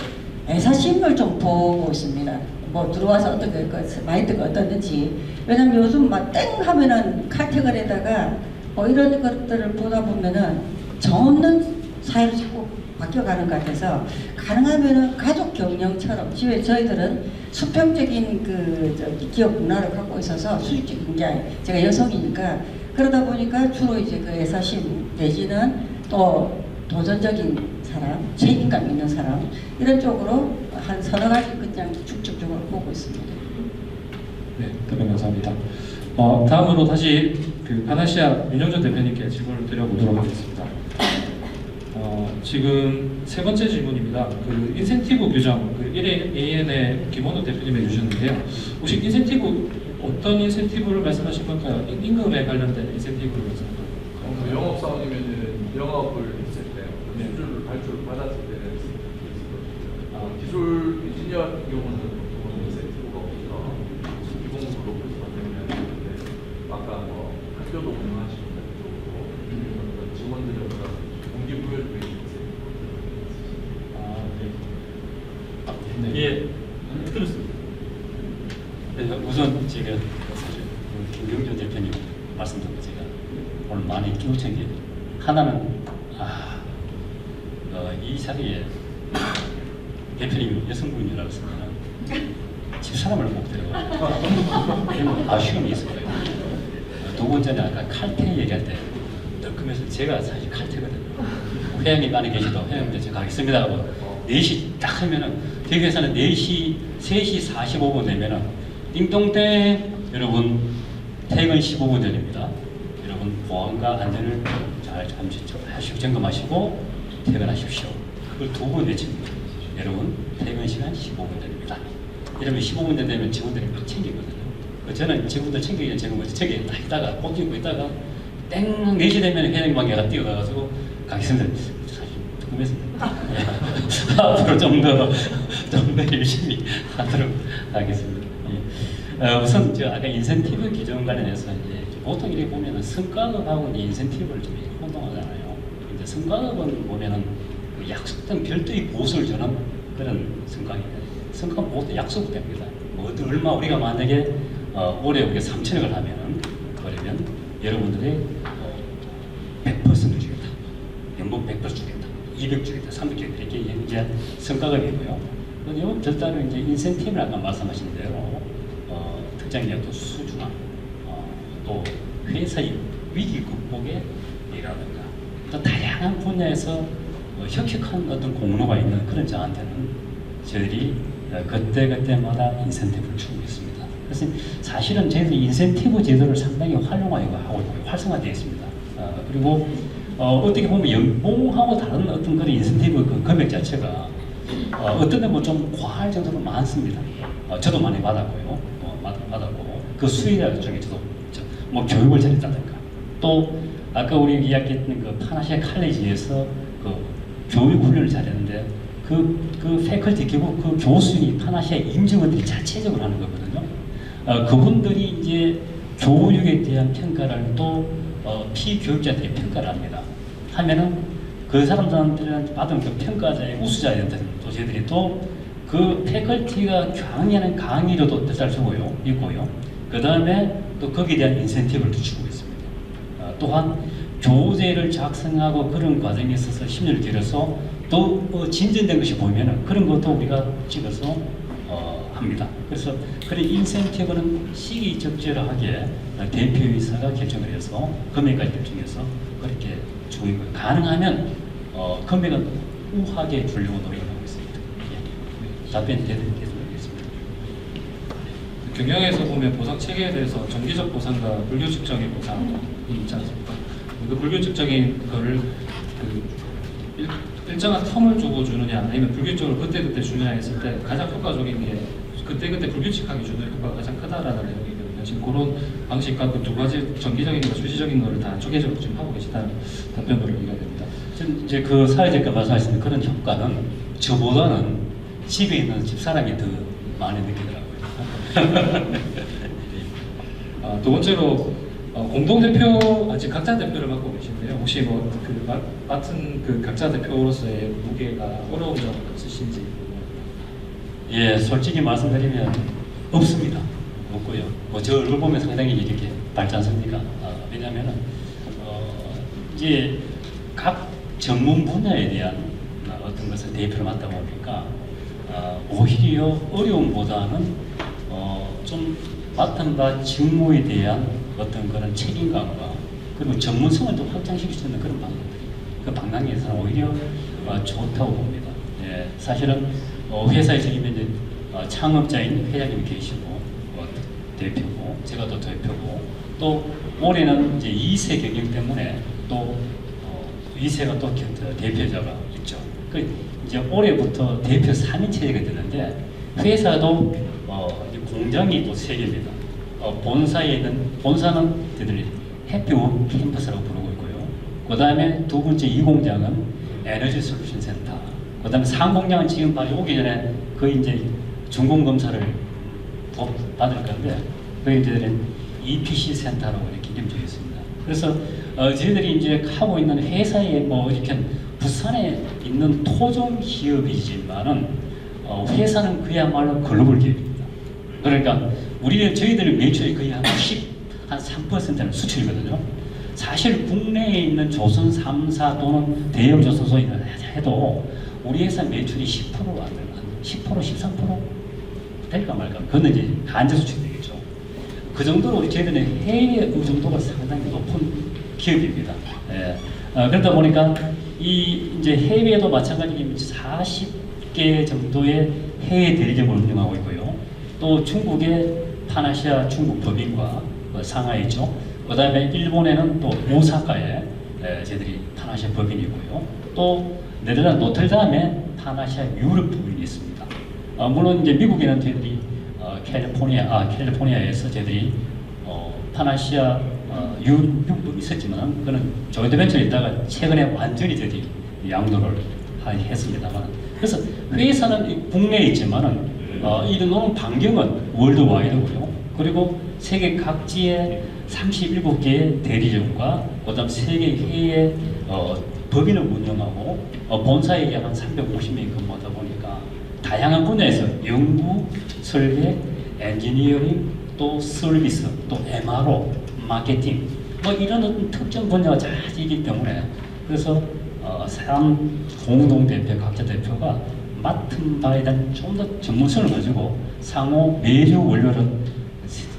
애사심을 좀 보고 있습니다. 뭐 들어와서 어떻게 마인드가 어떻는지. 왜냐면 요즘 막 땡 하면은 칼퇴근에다가 뭐 이런 것들을 보다 보면은 정없는 사회로 자꾸 바뀌어가는 것 같아서 가능하면은 가족 경영처럼 집에 저희들은 수평적인 기업 문화를 갖고 있어서 수직적인 게 제가 여성이니까 그러다 보니까 주로 이제 그 애사심 내지는 또 도전적인 사람, 책임감 있는 사람 이런 쪽으로 한 서너 가지 그냥 중점적으로 보고 있습니다. 네, 답변 감사합니다. 다음으로 다시 그 파나시아 윤영준 대표님께 질문을 드려보도록 하겠습니다. 지금 세 번째 질문입니다. 그 인센티브 규정, 그 1AN의 김원호 대표님이 해주셨는데요. 혹시 인센티브 어떤 인센티브를 말씀하신 걸까요? 임금에 관련된 인센티브를 말씀하신 건가요? 영업사원이면 영업을 했을 때 네. 수주를 발주를 받았을 때는 기술 인지니어 같은 경우는 보통 인센티브가 없어서 기본급을 높일 수밖에 없는데 아까 뭐 학교도 운영하시는 쪽으로 어떤 직원들의 어떤 동기부여를 위해 네. 예, 들었습니다. 우선 제가 사실 김경준 대표님 말씀 듣고 제가 오늘 많이 깨우친 게 하나는 이 자리에 대표님이 여성분이라고 했으면 집사람을 못 데려가요. 아쉬움이 있을 거예요. 두 번째는 아까 칼퇴 얘기할 때 뜨끔해서 제가 사실 칼퇴거든요. 회장님 안에 계시도 회장님들 제가 가겠습니다 하고 4시 딱 하면은 대개에서는 4시, 3시 45분 되면은 띵동땡 여러분 퇴근 15분 전입니다. 여러분 보안과 안전을 잘 하시고 점검하시고 퇴근하십시오. 그걸 2번 외칩니다. 여러분 퇴근 시간 15분 전입니다. 이러면 15분 전 되면 직원들이 막 챙기거든요. 저는 직원들 챙기기 전에 제가 먼저 챙겨 딱 있다가 꽃 입고 있다가 땡 4시 되면 회장님 방에가 뛰어가가지고 가겠습니다. 사실 궁금했습니다. 앞으로 좀 더 열심히 하도록 하겠습니다. 예. 우선 저 아까 인센티브 기준 관련해서 이제 보통 이렇게 보면은 성과급하고 이제 인센티브를 좀 혼동하잖아요. 이제 성과급은 보면은 그 약속된 별도의 보수를 주는 그런 성과입니다. 성과는 보통 약속됩니다. 뭐 얼마 우리가 만약에 올해 우리가 3천억을 하면은 그러면 여러분들이 100% 주겠다. 연봉 100% 주겠다. 200 주겠다. 300 주겠다. 이렇게 이제 성과급이고요. 그리고 별다른 이제 인센티브를 아까 말씀하신 대로 특정의 또 수주나 또 회사의 위기 극복에 이라든가 또 다양한 분야에서 혁혁한 어떤 공로가 있는 그런 자한테는 저희들이 그때그때마다 인센티브를 주고 있습니다. 그래서 사실은 저희들이 인센티브 제도를 상당히 활용하고 있고 활성화되어 있습니다. 그리고 어떻게 보면 연봉하고 다른 어떤 그런 인센티브 그 금액 자체가 어떤 데뭐 좀 과할 정도로 많습니다. 저도 많이 받았고요. 받았고 그 수익 중에 저도 뭐 교육을 잘했다든가 또 아까 우리 이야기했던 그 파나시아 칼리지에서 그 교육 훈련을 잘했는데 그 패컬티 결국 그 교수님이 파나시아 임직원들이 자체적으로 하는 거거든요. 그분들이 이제 교육에 대한 평가를 또 피교육자들이 평가를 합니다. 하면은 그 사람들한테 받은 그 평가자의 우수자들한테 또 저희들이 또 그 패컬티가 강의하는 강의료도 대잘 주고요, 있고요. 그 다음에 또 거기에 대한 인센티브를 주고 있습니다. 또한 교재를 작성하고 그런 과정에 있어서 심리를 들여서 또 진전된 것이 보이면은 그런 것도 우리가 찍어서 합니다. 그래서 그런 인센티브는 시기적절하게 대표이사가 결정을 해서 금액까지 결정해서 그렇게 주고 있고요. 가능하면 금액은 우하게 주려고 노력하고 있습니다. 예. 답변이 되겠습니다. 경영에서 보면 보상 체계에 대해서 정기적 보상과 불규칙적인 보상이 있지 않습니까? 그 불규칙적인 거를 일정한 텀을 두고 주느냐 아니면 불규칙적으로 그때그때 주느냐 했을 때 가장 효과적인 게 그때그때 불규칙하게 주는 효과가 가장 크다라는 내용이거든요. 지금 그런 방식과 그 두 가지 정기적인 거, 수시적인 거를 다 초계적으로 지금 하고 계시다는 답변으로 이해가 됩니다. 이제 그 사회적과 말씀하신 그런 효과는 저보다는 집에 있는 집사람이 더 많이 느끼더라고요. 두 번째로 공동대표, 지금 각자 대표를 맡고 계신데요. 혹시 맡은 그 각자 대표로서의 무게가 어려운 점 없으신지? 예, 솔직히 말씀드리면 없습니다. 없고요. 저 얼굴 보면 상당히 이렇게 밝지 않습니까? 왜냐하면은 이제 각 전문 분야에 대한 어떤 것을 대표를 맡다 보니까 오히려 어려움보다는 좀 맡은 바 직무에 대한 어떤 그런 책임감과 그리고 전문성을 좀 확장시킬 수 있는 그런 방법들이 그 방향에서는 오히려 좋다고 봅니다. 예, 사실은 회사에 저희는 이제 창업자인 회장님이 계시고 대표고 제가 또 대표고 또 올해는 이제 2세 경영 때문에 또 2세가 또 대표자가 있죠. 그 이제 올해부터 대표 3인 체제가 되는데 회사도 이제 공장이 또 3개입니다. 본사는 저희들이 해피워 캠퍼스라고 부르고 있고요. 그 다음에 두 번째 2공장은 에너지 솔루션 센터. 그 다음에 3공장은 지금 바로 오기 전에 거의 이제 준공 검사를 받을 건데 거기 저희들은 EPC 센터라고 이렇게 이름 적혀 있습니다. 그래서 저희들이 이제 하고 있는 회사에 이렇게 부산에 있는 토종 기업이지만은 회사는 그야말로 글로벌 기업입니다. 그러니까 저희들 매출이 거의 한 3%는 수출이거든요. 사실 국내에 있는 조선 3사 또는 대형 조선소를 해도 우리 회사 매출이 10%가 안 돼요. 10%, 13% 될까 말까. 그건 이제 간접 수출이 되겠죠. 그 정도로 저희들은 해외 의존도가 상당히 높은 기업입니다. 예. 그러다 보니까 이제 해외도 마찬가지로 40개 정도의 해외 대리점을 운영하고 있고요. 또 중국의 파나시아 중국 법인과 상하이 있죠. 그 다음에 일본에는 또 오사카에 저희들이 파나시아 법인이 있고요. 또 네덜란드 노틀담에 파나시아 유럽 법인이 있습니다. 물론 이제 미국에는 저희들이 캘리포니아에서 저희들이 파나시아 유럽도 있었지만 그는 조인트벤처에 있다가 최근에 완전히 저희들이 양도를 했습니다만 그래서 회사는 국내에 있지만은 이런 반경은 월드와이드고요. 그리고 세계 각지의 37개의 대리점과 그다음 세계 해외 법인을 운영하고 본사에 약 한 350명이 근무하다 보니까 다양한 분야에서 연구, 설계, 엔지니어링, 또 서비스, 또 MRO, 마케팅 이런 어떤 특정 분야가 잘 있기 때문에 그래서 공동 대표, 각자 대표가 맡은 바에 대한 좀 더 전문성을 가지고 상호 매주 월요일은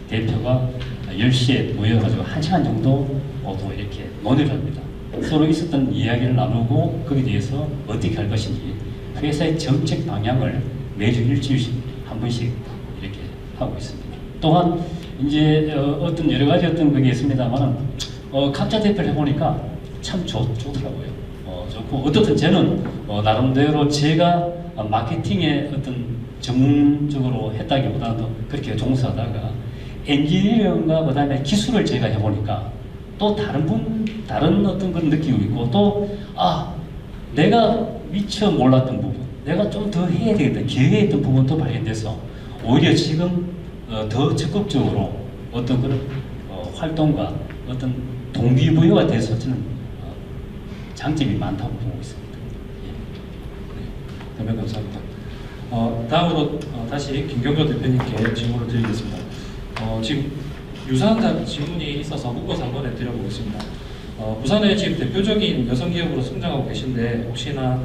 대표가 10시에 모여가지고 1시간 정도 모두 이렇게 논의를 합니다. 서로 있었던 이야기를 나누고 거기에 대해서 어떻게 할 것인지 회사의 정책 방향을 매주 일주일씩 한 번씩 이렇게 하고 있습니다. 또한 이제 어떤 여러 가지 어떤 그게 있습니다만은 각자 대표를 해보니까 참 좋더라고요. 좋고 어떻든 저는 나름대로 제가 마케팅에 어떤 전문적으로 했다기보다도 그렇게 종사하다가 엔지니어링과 그다음에 기술을 제가 해보니까 또 다른 어떤 걸 느끼고 있고 또 내가 미처 몰랐던 부분 내가 좀 더 해야 되겠다 기회했던 부분도 발견돼서 오히려 지금 더 적극적으로 어떤 그런 활동과 어떤 동기부여가 돼서 저는 장점이 많다고 보고 있습니다. 대변 감사합니다. 다음으로 다시 김경조 대표님께 질문을 드리겠습니다. 지금 유사한 질문이 있어서 묶어서 한 번에 드려보겠습니다. 부산의 지금 대표적인 여성 기업으로 성장하고 계신데 혹시나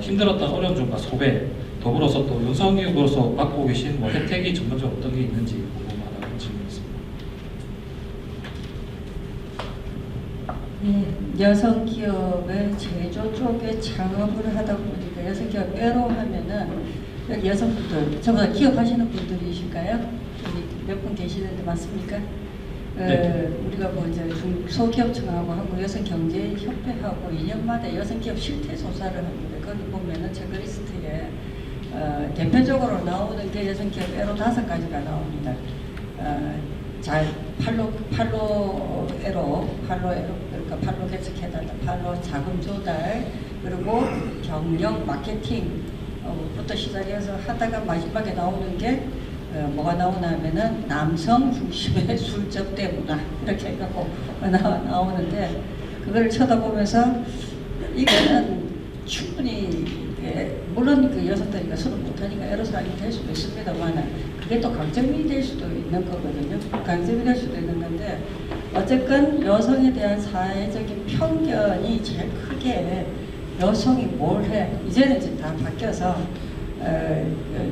힘들었던 어려운 점과 소배 더불어서 또 여성 기업으로서 맡고 계신 혜택이 전반적으로 어떤 게 있는지 궁금하다는 질문이었습니다. 네, 여성 기업의 제조 쪽에 창업을 하다 보니까 여성 기업 애로 하면은 여기 여성분들 전부 기업하시는 분들이실까요? 여기 몇 분 계시는데 맞습니까? 네. 우리가 이제 소기업청하고 한국 여성경제협회하고 2년마다 여성기업 실태 조사를 합니다. 거기 보면은 체크리스트에 대표적으로 나오는 게 여성기업 애로 5가지가 나옵니다. 팔로 애로 그러니까 팔로 개척해달라, 팔로 자금 조달, 그리고 경영, 마케팅, 부터 시작해서 하다가 마지막에 나오는 게 뭐가 나오나 하면은 남성 중심의 술접대 문화 이렇게 해갖고 나오는데 그걸 쳐다보면서 이거는 충분히 물론 그 여성들이 술을 못하니까 에로사랑이 될 수도 있습니다만 그게 또 강점이 될 수도 있는 거거든요. 강점이 될 수도 있는 건데 어쨌건 여성에 대한 사회적인 편견이 제일 크게 여성이 뭘 해 이제는 이제 다 바뀌어서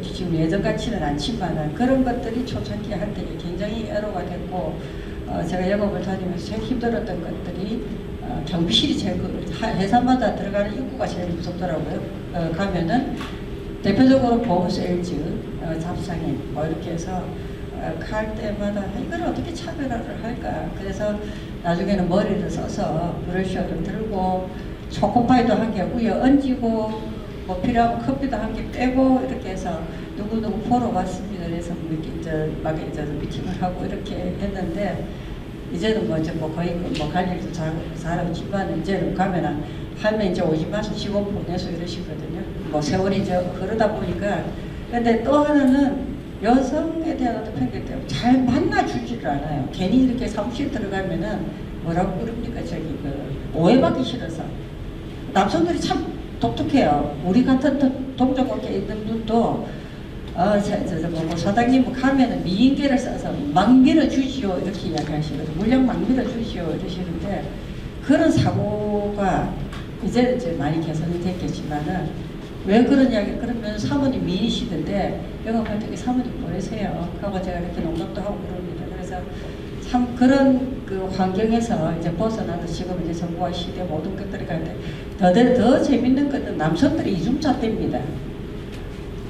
지금 예전같지는 않지만 그런 것들이 초창기 할 때 굉장히 애로가 됐고 제가 영업을 다니면서 제일 힘들었던 것들이 경비실이 제일 회사마다 들어가는 입구가 제일 무섭더라고요. 가면은 대표적으로 보험세일즈, 잡상인 뭐 이렇게 해서 갈 때마다 이걸 어떻게 차별화를 할까. 그래서 나중에는 머리를 써서 브러쉬를 들고 초코파이도 한 개 우여 얹고 뭐 필요하면 커피도 한 개 빼고 이렇게 해서 누구누구 보러 왔습니다. 그래서 이제 막 이제 미팅을 하고 이렇게 했는데 이제는 뭐 이제 뭐 거의 뭐 갈 일도 잘하지만 이제는 가면은 하면 이제 오지 마서 직원 보내서 이러시거든요. 뭐 세월이 이제 흐르다 보니까 근데 또 하나는 여성에 대한 어떤 편견 때문에 잘 만나주지를 않아요. 괜히 이렇게 사무실 들어가면은 뭐라고 그럽니까 저기 그 오해받기 싫어서 남성들이 참 독특해요. 우리 같은 동종업계에 있는 분도 뭐 사장님 가면은 미인계를 써서 막 밀어주시오 이렇게 이야기하시거든요. 물량 막 밀어주시오 이러시는데 그런 사고가 이제 많이 개선이 됐겠지만은 왜 그러냐 그러면 사모님 미인이시던데 영업할 때 사모님 보내세요 하고 제가 이렇게 농담도 하고 그럽니다. 그래서 참 그런 그 환경에서 이제 벗어나서 지금 이제 정보화 시대 모든 것들이 가는데 더 재밌는 것은 남성들이 이중자 때입니다.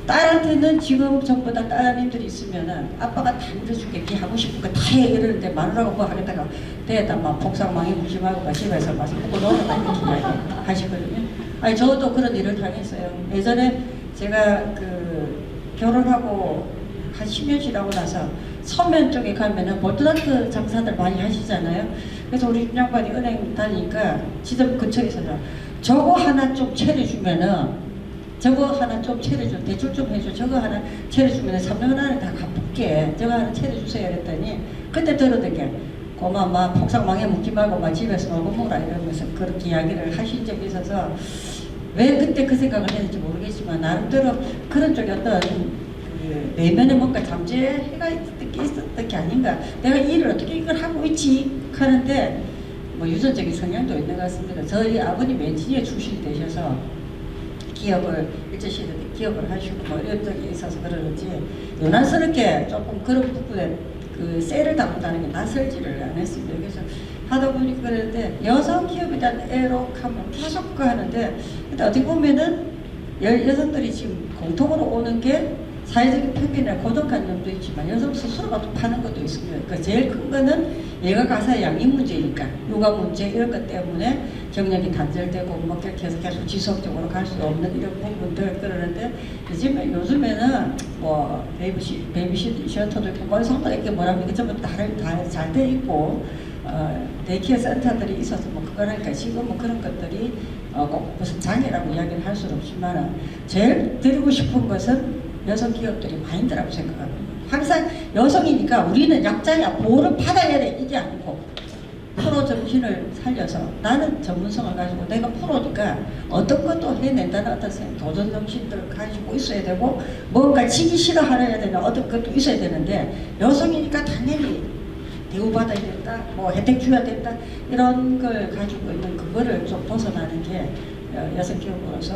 딸한테는 지금 전부 다 따님들이 있으면은 아빠가 다 밀어줄게 네 하고 싶은 거 다 해 이러는데 마누라가 뭐 하겠다가 대에다 막 복상망이 무심하고 집에서 마시 먹고 놀아라 이렇게 하시거든요. 아니 저도 그런 일을 당했어요. 예전에 제가 그 결혼하고 한 10년 지나고 나서 서면 쪽에 가면은 볼트나트 장사들 많이 하시잖아요. 그래서 우리 양반이 은행 다니니까 지점 근처에서 저거 하나 좀 차려주면은 저거 하나 좀 차려줘 대출 좀 해줘 저거 하나 차려주면 3년 안에 다 갚을게 저거 하나 차려주세요 그랬더니 그때 들었던 게 고마 막 폭삭망에 묵지 말고 막 집에서 먹어 먹으라 이러면서 그렇게 이야기를 하신 적이 있어서 왜 그때 그 생각을 했는지 모르겠지만 나름대로 그런 쪽에 어떤 그 내면에 뭔가 잠재해가 있었던 게 아닌가 내가 일을 어떻게 이걸 하고 있지 하는데 뭐 유전적인 성향도 있는 것 같습니다. 저희 아버님 엔지니어 출신이 되셔서 기업을 일제시대 때 기업을 하시고 뭐 이런 적이 있어서 그러는지 요란스럽게 조금 그런 부분에 그 셀을 담는다는 게 낯설지를 안 했습니다. 그래서 하다 보니까 그랬는데 여성 기업에 대한 애로감을 계속 하는데 근데 어떻게 보면은 여성들이 지금 공통으로 오는 게 사회적인 편견이나 고정관념도 있지만 여성 스스로가 또 파는 것도 있습니다. 그러니까 제일 큰 거는 얘가 가사 양립 문제니까 육아 문제 이런 것 때문에 경력이 단절되고 뭐 계속 지속적으로 갈 수 없는 이런 부분들 그러는데 요즘에는 뭐 베이비시터도 있고 머리송도 이렇게 뭐라면 전부 다잘 돼 있고 데이케어 센터들이 있어서 뭐 그거라니까 지금 뭐 그런 것들이 꼭 무슨 장애라고 이야기를 할 수는 없지만 제일 드리고 싶은 것은 여성 기업들이 마인드라고 생각합니다. 항상 여성이니까 우리는 약자야 보호를 받아야 돼 이게 아니고 프로 정신을 살려서 나는 전문성을 가지고 내가 프로니까 어떤 것도 해낸다는 어떤 도전 정신들을 가지고 있어야 되고 뭔가 지기 싫어하려야 되는 어떤 것도 있어야 되는데 여성이니까 당연히 대우받아야 된다 뭐 혜택 줘야 된다 이런 걸 가지고 있는 그거를 좀 벗어나는 게 여성 기업으로서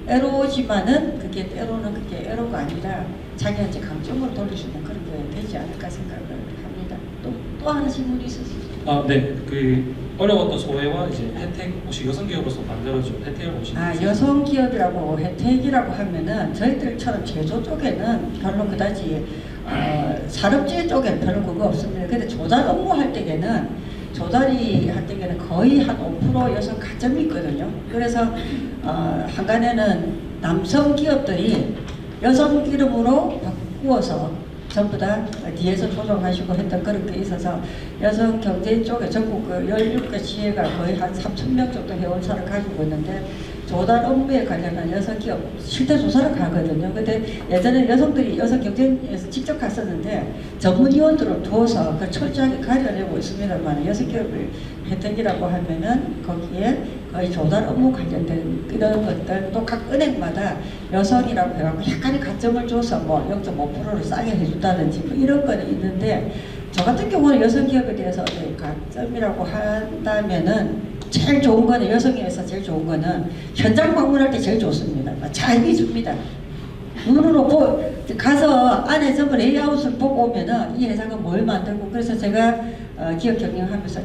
애로지만은 그게 때로는 그게 애로가 아니라 자기한테 강점으로 돌릴 수 있는 그런 게 되지 않을까 생각을 합니다. 또 하나 질문이 있었습니다. 네. 그 어려웠던 소외와 이제 혜택 혹시 여성 기업으로서 만들어준 혜택을 혹시 여성 기업이라고 혜택이라고 하면은 저희들처럼 제조 쪽에는 별로 그다지 산업재 쪽에는 별로 그거 없습니다. 근데 조달 업무 할 때에는 조달이 할 때에는 거의 한 5% 여성 가점이 있거든요. 그래서 한간에는 남성 기업들이 여성 이름으로 바꾸어서 전부 다 뒤에서 조정하시고 했던 그런 게 있어서 여성 경제 쪽에 전국 그 17개 지회가 거의 한 3,000명 정도 회원사를 가지고 있는데 조달 업무에 관련한 여성 기업 실태 조사를 가거든요. 근데 예전에 여성들이 여성 경쟁에서 직접 갔었는데 전문위원들을 두어서 그 철저하게 가려내고 있습니다만 여성 기업의 혜택이라고 하면은 거기에 거의 조달 업무 관련된 그런 것들 또 각 은행마다 여성이라고 해갖고 약간의 가점을 줘서 뭐 0.5%를 싸게 해준다든지 뭐 이런 거는 있는데 저 같은 경우는 여성 기업에 대해서 가점이라고 한다면은 제일 좋은 거는 여성에서 제일 좋은 거는 현장 방문할 때 제일 좋습니다. 잘 해줍니다. 눈으로 가서 안에 전부 레이아웃을 보고 오면은 이 회사가 뭘 만들고 그래서 제가 기업 경영하면서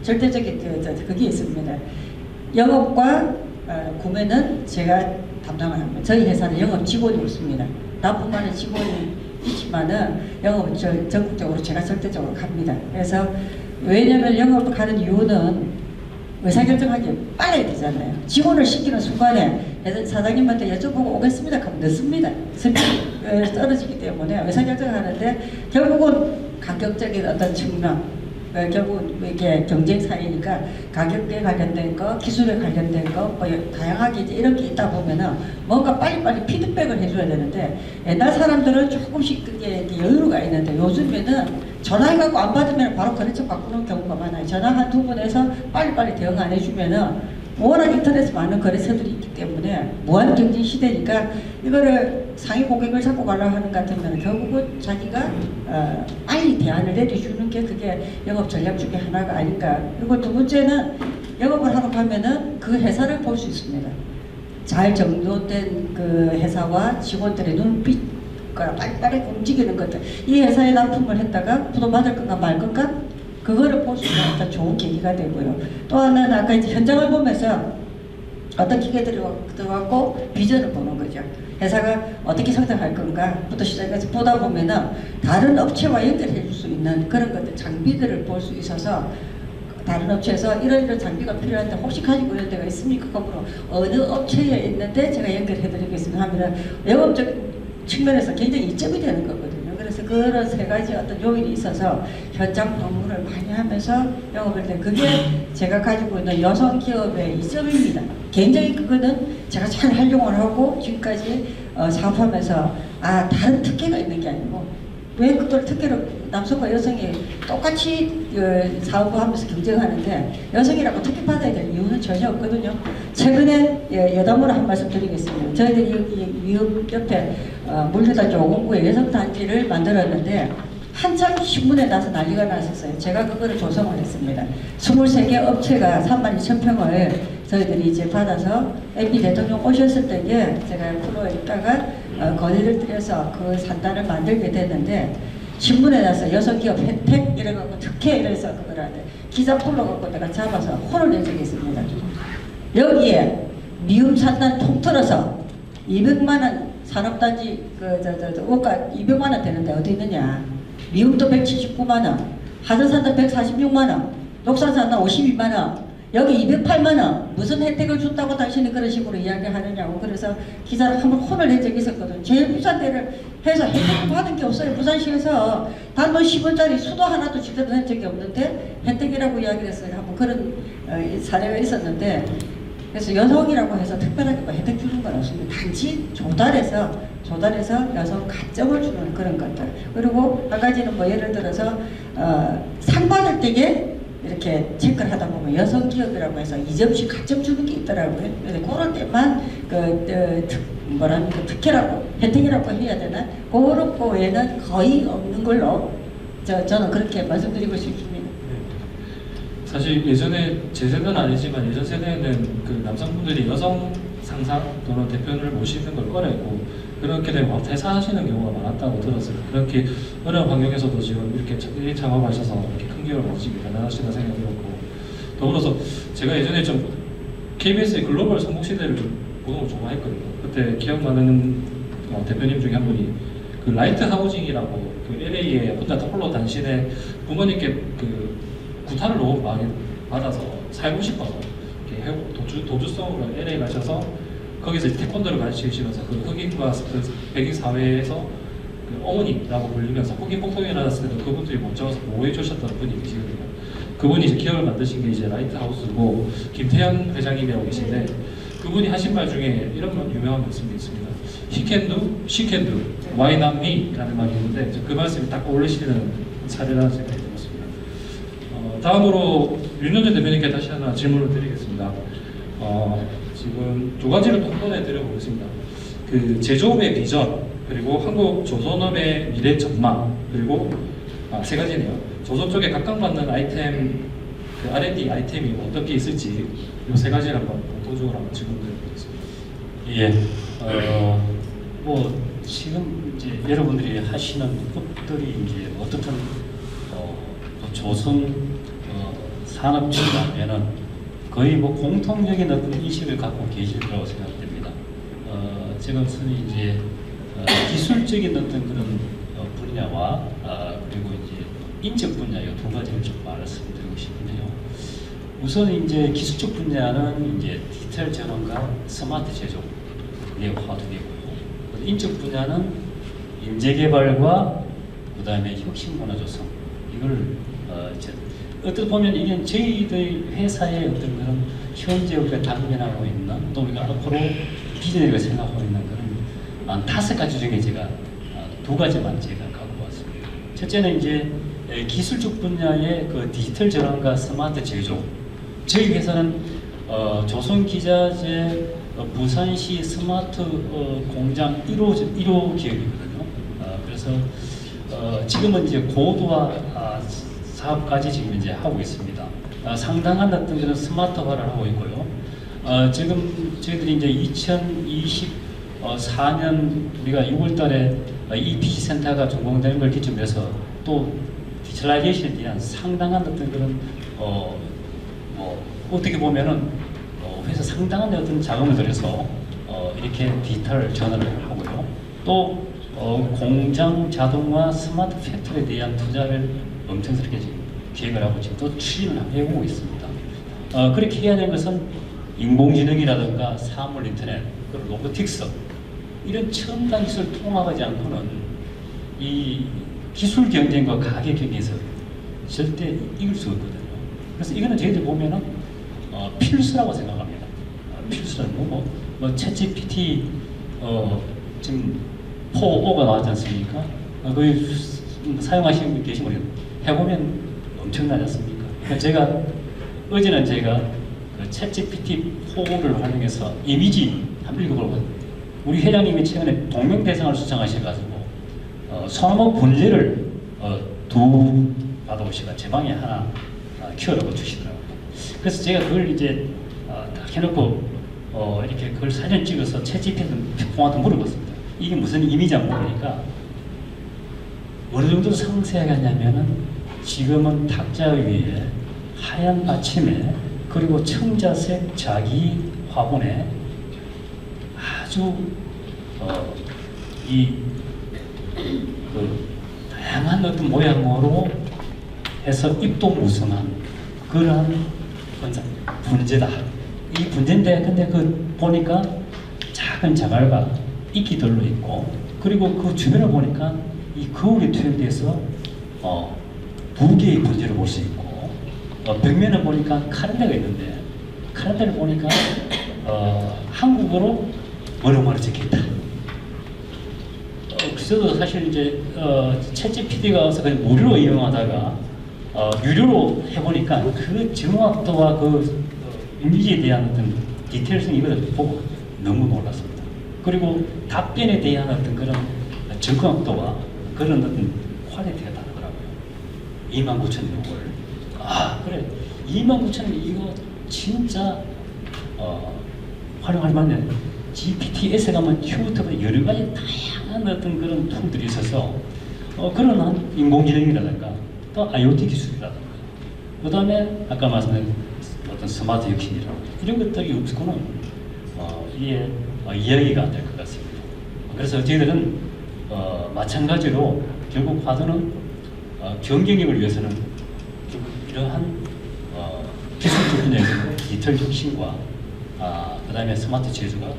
절대적인 그게 있습니다. 영업과 구매는 제가 담당을 합니다. 저희 회사는 영업 직원이 없습니다. 나뿐만의 직원이 있지만은 영업은 전국적으로 제가 절대적으로 갑니다. 그래서 왜냐면 영업을 가는 이유는 의사결정하기 빨라야 되잖아요. 직원을 시키는 순간에 사장님한테 여쭤보고 오겠습니다 하면 늦습니다. 스피드가 떨어지기 때문에 의사결정하는데 결국은 가격적인 어떤 측면 결국 이게 경쟁 사회니까 가격에 관련된 거, 기술에 관련된 거, 뭐 다양하게 이제 이런 게 있다 보면은 뭔가 빨리빨리 피드백을 해줘야 되는데 옛날 사람들은 조금씩 그게 여유가 있는데 요즘에는 전화해갖고 안 받으면 바로 거래처 바꾸는 경우가 많아요. 전화 한 두 번 해서 빨리빨리 대응 안 해주면은 워낙 인터넷에 많은 거래처들이 있기 때문에 무한 경쟁 시대니까 이거를 상위 고객을 잡고 가려고 하는 것 같으면 결국은 자기가 빨리 대안을 내려주는 게 그게 영업 전략 중에 하나가 아닌가. 그리고 두 번째는 영업을 하러 가면은 그 회사를 볼 수 있습니다. 잘 정돈된 그 회사와 직원들의 눈빛과 빨리빨리 움직이는 것들. 이 회사에 납품을 했다가 부도받을 건가 말 건가? 그거를 볼 수 있는 어떤 좋은 계기가 되고요. 또 하나는 아까 이제 현장을 보면서 어떤 기계들이 들어왔고 비전을 보는 거죠. 회사가 어떻게 성장할 건가부터 시작해서 보다 보면은 다른 업체와 연결해 줄 수 있는 그런 것들 장비들을 볼 수 있어서 다른 업체에서 이런 장비가 필요한데 혹시 가지고 있는 데가 있습니까? 그러므로 어느 업체에 있는데 제가 연결해 드리겠습니다 하면은 영업적 측면에서 굉장히 이점이 되는 거거든요. 그래서 그런 세 가지 어떤 요인이 있어서 현장 방문을 많이 하면서 영업을 때 그게 제가 가지고 있는 여성 기업의 이점입니다. 굉장히 그거는 제가 잘 활용을 하고 지금까지 사업하면서 다른 특혜가 있는 게 아니고 왜 그걸 특혜로 남성과 여성이 똑같이 사업을 하면서 경쟁하는데 여성이라고 특혜 받아야 될 이유는 전혀 없거든요. 최근에 여담으로 한 말씀 드리겠습니다. 저희들이 여기 미국 옆에 물류단지 509에 여성단지를 만들었는데 한참 신문에 나서 난리가 났었어요. 제가 그거를 조성을 했습니다. 23개 업체가 32,000평을 저희들이 이제 받아서 MB 대통령 오셨을 때에 제가 프로에 있다가 건의를 드려서 그 산단을 만들게 됐는데 신문에 나서 여성기업 혜택 이래갖고 특혜 이래서 그걸 하는데 기자 불러갖고 내가 잡아서 혼을 낸 적이 있습니다. 여기에 미움 산단 통틀어서 200만원 산업단지 원가 200만원 되는데 어디 있느냐. 미움도 179만원, 하전산단 146만원, 녹산산단 52만원, 여기 208만원 무슨 혜택을 준다고 당신이 그런 식으로 이야기하느냐고. 그래서 기자를 한번 혼을 낸 적이 있었거든. 제일 비싼 데를 해서 혜택을 받은 게 없어요. 부산시에서 단돈 10원짜리 수도 하나도 제대로 낸 적이 없는데 혜택이라고 이야기를 했어요. 한번 그런 사례가 있었는데 그래서 여성이라고 해서 특별하게 뭐 혜택 주는 건 없습니다. 단지 조달해서 여성 가점을 주는 그런 것들. 그리고 한 가지는 뭐 예를 들어서 상 받을 때에 이렇게 체크를 하다 보면 여성 기업이라고 해서 2점씩 가점 주는 게 있더라고요. 그래서 그럴 때만 특혜라고 혜택이라고 해야 되나? 그런 거에는 거의 없는 걸로 저는 그렇게 말씀드리고 싶습니다. 사실 예전에 제 세대는 아니지만 예전 세대에는 그 남성분들이 여성 상사 또는 대표를 모시는 걸 꺼려했고 그렇게 되면 퇴사하시는 경우가 많았다고 들었어요. 그렇게 어려운 환경에서도 지금 이렇게 창업하셔서 이렇게 큰 기업을 가지기 대단하시다 생각이 들었고 더불어서 제가 예전에 좀 KBS의 글로벌 성공시대를 좀 보는 걸 좋아했거든요. 그때 기억나는 대표님 중에 한 분이 그 라이트 하우징이라고 그 LA에 혼자 홀로 단신에 부모님께 그 구타를 너무 많이 받아서 살고 싶어서 이렇게 도주성으로 LA 가셔서 거기서 태권도를 가르치시면서 그 흑인과 그 백인 사회에서 그 어머니라고 불리면서 흑인 폭동이 일어났을 때도 그분들이 먼저 와서 보호해 주셨던 분이 계시거든요. 그분이 이제 기업을 만드신 게 이제 라이트하우스고 김태현 회장님이라고 계신데 그분이 하신 말 중에 이런 유명한 말씀이 있습니다. He can do, she can do, why not me? 라는 말이 있는데 그 말씀이 딱 어울리시는 사례라는 생각이 들었습니다. 다음으로 윤현재 대표님께 다시 하나 질문을 드리겠습니다. 지금 두 가지를 또 한 번에 드려보겠습니다. 그 제조업의 비전, 그리고 한국 조선업의 미래 전망, 그리고 세 가지네요. 조선 쪽에 각광받는 아이템, 그 R&D 아이템이 어떤 게 있을지 이 세 가지를 한번 공통적으로 한번 질문드려보겠습니다. 예, 뭐 지금 이제 여러분들이 하시는 것들이 이제 어떻든 조선 산업 측면에는 거의 뭐 공통적인 어떤 인식을 갖고 계실 거라고 생각됩니다. 지금은 이제 기술적인 어떤 그런 분야와 그리고 이제 인적 분야 이 두 가지를 좀 말씀드리고 싶은데요. 우선 이제 기술적 분야는 이제 디지털 전환과 스마트 제조 에 화두이고요. 인적 분야는 인재 개발과 그다음에 혁신 문화 조성 이걸 이제 어떻게 보면 이게 저희들 회사의 어떤 그런 현재 우리가 당면하고 있는 또 우리가 앞으로 비전을 생각하고 있는 그런 5가지 중에 제가 2가지만 제가 갖고 왔습니다. 첫째는 이제 기술적 분야의 그 디지털 전환과 스마트 제조. 저희 회사는 조선기자재 부산시 스마트 공장 1호 기업이거든요. 그래서 지금은 이제 고도화 사업까지 지금 이제 하고 있습니다. 상당한 어떤 그런 스마트화를 하고 있고요. 지금 저희들이 이제 2024년 우리가 6월달에 이 PC 센터가 준공되는 걸 기점으로 해서 또 디지털라이제이션에 대한 상당한 어떤 그런 어떻게 보면은 회사 상당한 어떤 자금을 들여서 이렇게 디지털 전환을 하고요. 또 공장 자동화 스마트 팩토리에 대한 투자를 엄청스럽게 지금 계획을 하고 지금 또 추진을 해오고 있습니다. 그렇게 해야 되는 것은 인공지능이라든가 사물 인터넷, 그리고 로보틱스 이런 첨단 기술 통합하지 않고는 이 기술 경쟁과 가격 경쟁에서 절대 이길 수 없거든요. 그래서 이거는 저희들 보면은 필수라고 생각합니다. 필수는 뭐 챗GPT 지금 4.5가 나왔지 않습니까? 거의 사용하시는 분 계시면 해보면 엄청나지 않습니까? 그러니까 제가 어제는 제가 그 챗GPT 4를 활용해서 이미지 한번 읽어보거든요. 우리 회장님이 최근에 동명대상을 수상하셔가지고 소나무 분재를 두 받아오시가 제 방에 하나 키워라고 주시더라고요. 그래서 제가 그걸 이제 딱 해놓고 이렇게 그걸 사진 찍어서 챗GPT한테 물어봤습니다. 이게 무슨 의미인지 모르니까 어느 정도 상세하게 하냐면은 지금은 탁자 위에 하얀 받침에 그리고 청자색 자기 화분에 아주 그 다양한 어떤 모양으로 해서 입도 무성한 그러한 분재다. 이 분재인데 근데 그 보니까 작은 자갈과 이끼들로 있고 그리고 그 주변을 보니까 이 거울이 투영돼서 2개의 분재를 볼 수 있고 벽면을 보니까 카렌다가 있는데 카렌다를 보니까 한국어로 뭐로 적혀있다. 저도 사실 이제 챗GPT가 와서 그냥 무료로 이용하다가 유료로 해보니까 그 정확도와 그 이미지에 대한 어떤 디테일성 이거를 보고 너무 놀랐습니다. 그리고 답변에 대한 어떤 그런 정확도와 그런 어떤 퀄리티가 다르더라고요. 29,000원. 그래 29,000원 이거 진짜 활용할 만한 GPTS에 가면 튜터보다 여러 가지 다양한 어떤 그런 툴들이 있어서 그런 한 인공지능이라든가 또 IoT 기술이라든가 그 다음에 아까 말씀드린 어떤 스마트 혁신이라든가 이런 것들이 없고는 이게 이야기가 안 될 것 같습니다. 그래서 저희들은 마찬가지로 결국 화두는 경쟁력을 위해서는 이러한 기술적 분야에서 디지털 혁신과 그 다음에 스마트 제조가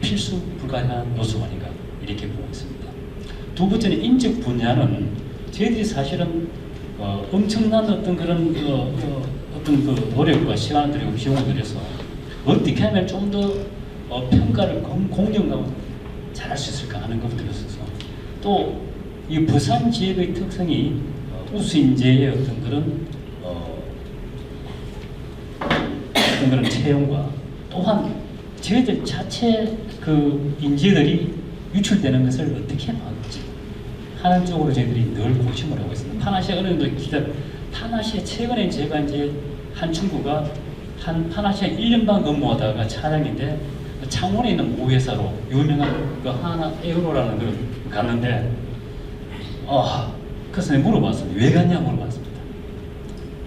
필수 불가능한 요소가 아닌가 이렇게 보고 있습니다. 두 번째는 인적 분야는 저희들이 사실은 엄청난 어떤 그런 어떤 그 노력과 시간을 들이고 비용을 들여서 어떻게 하면 좀 더 평가를 공정하고 잘할 수 있을까 하는 것부터 있어서 또 이 부산 지역의 특성이 우수인재의 어떤 그런 채용과 또한 저희들 자체 그 인재들이 유출되는 것을 어떻게 막지 하는 쪽으로 저희들이 늘 고심을 하고 있습니다. 파나시아 어느 정도 파나시아 최근에 제가 이제 한 친구가 한 파나시아 1년 반 근무하다가 차장인데 창원에 있는 모회사로 유명한 그 하나 에어로라는 걸 갔는데 그래서 내가 물어봤습니다. 왜 갔냐 물어봤습니다.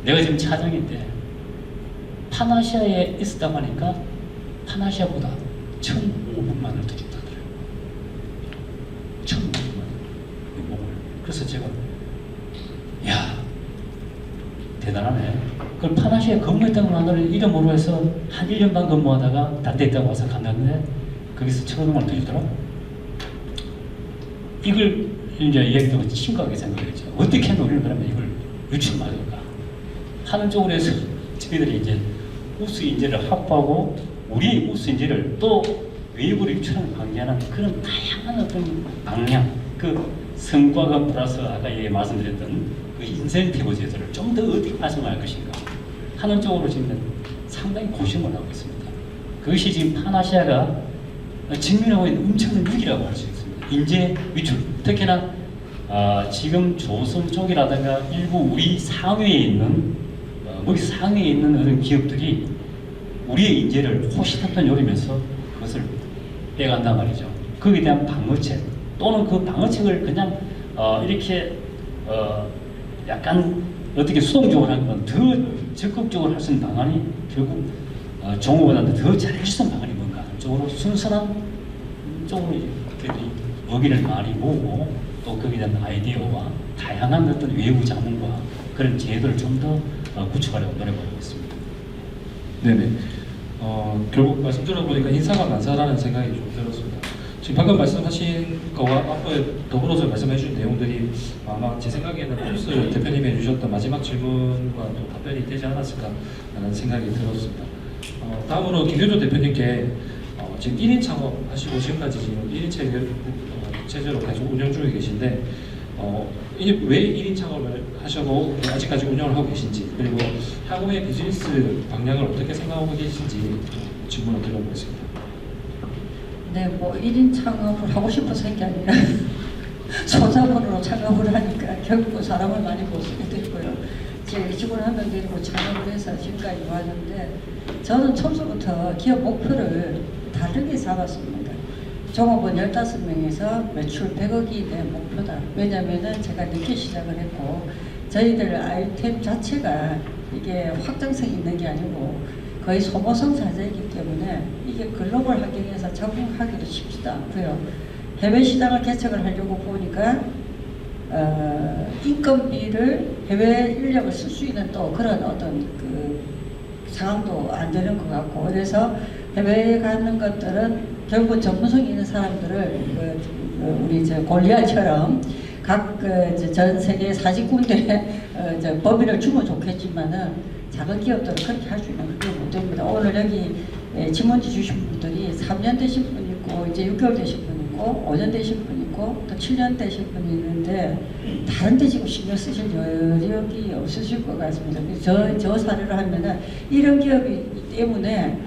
내가 지금 차장인데 파나시아에 있었다고 하니까 파나시아보다 1,500만 원을 더 줬다더라고요. 1,500만 원. 그래서 제가 야 대단하네. 그걸 파나시아에 근무했다고 하는 이름으로 해서 한 1년 반 근무하다가 딴 데 있다고 와서 갔는데 거기서 1,500만 원 더 주더라고. 이걸 이제 얘기 듣고 심각하게 생각했죠. 어떻게 하면 우리는 그러면 이걸 유출 막을까 하는 쪽으로 해서 저희들이 이제 우수 인재를 확보하고 우리 우수 인재를 또 외부로 유출하는 방지하는 그런 다양한 어떤 방향, 그 성과가 플러스 아까 말씀드렸던 그 인센티브 제도를 좀 더 어떻게 활성화할 것인가 하는 쪽으로 지금 상당히 고심을 하고 있습니다. 그것이 지금 파나시아가 직면하고 있는 엄청난 위기라고 할 수 있습니다. 인재 유출, 특히나 지금 조선 쪽이라든가 일부 우리 상위에 있는 우리 상위에 있는 그런 기업들이 우리의 인재를 호시탐탐 노리면서 그것을 빼간단 말이죠. 거기에 대한 방어책 또는 그 방어책을 그냥 이렇게 약간 어떻게 수동적으로 하는 건 더 적극적으로 할 수 있는 방안이 결국 종업원한테 더 잘할 수 있는 방안이 뭔가 하는 쪽으로 순수한 쪽으로 의견을 많이 모으고 또 거기에 대한 아이디어와 다양한 어떤 외부 자문과 그런 제도를 좀 더 구축하려고 노력하고 있습니다. 네네. 결국 말씀 들어보니까 인사가 만사라는 생각이 좀 들었습니다. 지금 방금 말씀하신 거와 앞에 더불어서 말씀해 주신 내용들이 아마 제 생각에는 폴스 대표님이 해주셨던 마지막 질문과 또 답변이 되지 않았을까라는 생각이 들었습니다. 다음으로 김효조 대표님께 지금 1인 창업하시고 지금까지 지금 1인 체제로 계속 운영 중에 계신데 왜 1인 창업을 하시고 아직까지 운영을 하고 계신지 그리고 향후의 비즈니스 방향을 어떻게 생각하고 계신지 질문을 드려보겠습니다. 네, 뭐 1인 창업을 하고 싶어서 한 게 아니라 소자본으로 창업을 하니까 결국 사람을 많이 못 쓰게 됐고요. 제 직원 한 명 데리고 창업을 해서 지금까지 왔는데 저는 처음부터 기업 목표를 다르게 잡았습니다. 종업원 15명에서 매출 100억이 내 목표다. 왜냐면은 제가 늦게 시작을 했고 저희들 아이템 자체가 이게 확장성이 있는 게 아니고 거의 소모성 자재이기 때문에 이게 글로벌 환경에서 적응하기도 쉽지도 않고요. 해외 시장을 개척을 하려고 보니까 인건비를 해외 인력을 쓸 수 있는 또 그런 어떤 그 상황도 안 되는 것 같고 그래서 해외에 가는 것들은 결국 전문성이 있는 사람들을 우리 골리앗처럼 각 전 세계 40군데 법인을 주면 좋겠지만은 작은 기업들은 그렇게 할 수 있는 그게 못 됩니다. 오늘 여기 지문지 주신 분들이 3년 되신 분 있고 이제 6개월 되신 분 있고 5년 되신 분 있고 또 7년 되신 분이 있는데 다른 데 지금 신경 쓰실 여력이 없으실 것 같습니다. 저 사례를 하면은 이런 기업이기 때문에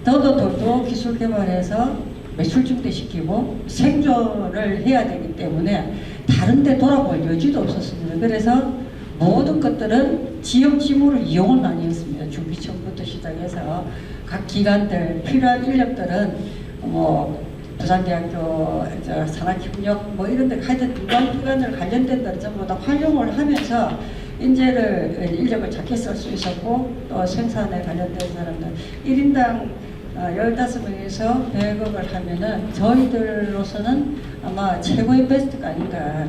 더더 돌도 기술 개발해서 매출 증대시키고 생존을 해야 되기 때문에 다른 데 돌아볼 여지도 없었습니다. 그래서 모든 것들은 지역 지무를 이용을 많이 했습니다. 준비청부터 시작해서 각 기관들 필요한 인력들은 뭐 부산대학교 산학협력 뭐 이런 데 하여튼 기관들 관련된 데를 전부 다 활용을 하면서 인력을 작게 쓸 수 있었고 또 생산에 관련된 사람들 1인당 15명에서 100억을 하면은 저희들로서는 아마 최고의 베스트가 아닌가.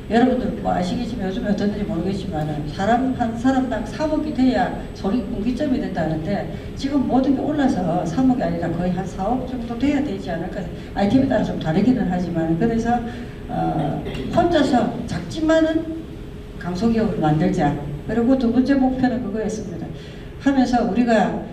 여러분들 뭐 아시겠지만 요즘에 어떤지 모르겠지만 사람 한 사람당 3억이 돼야 분기점이 된다는데 지금 모든 게 올라서 3억이 아니라 거의 한 4억 정도 돼야 되지 않을까. 아이템에 따라 좀 다르기는 하지만 그래서 혼자서 작지만은 강소기업을 만들자. 그리고 두 번째 목표는 그거였습니다. 하면서 우리가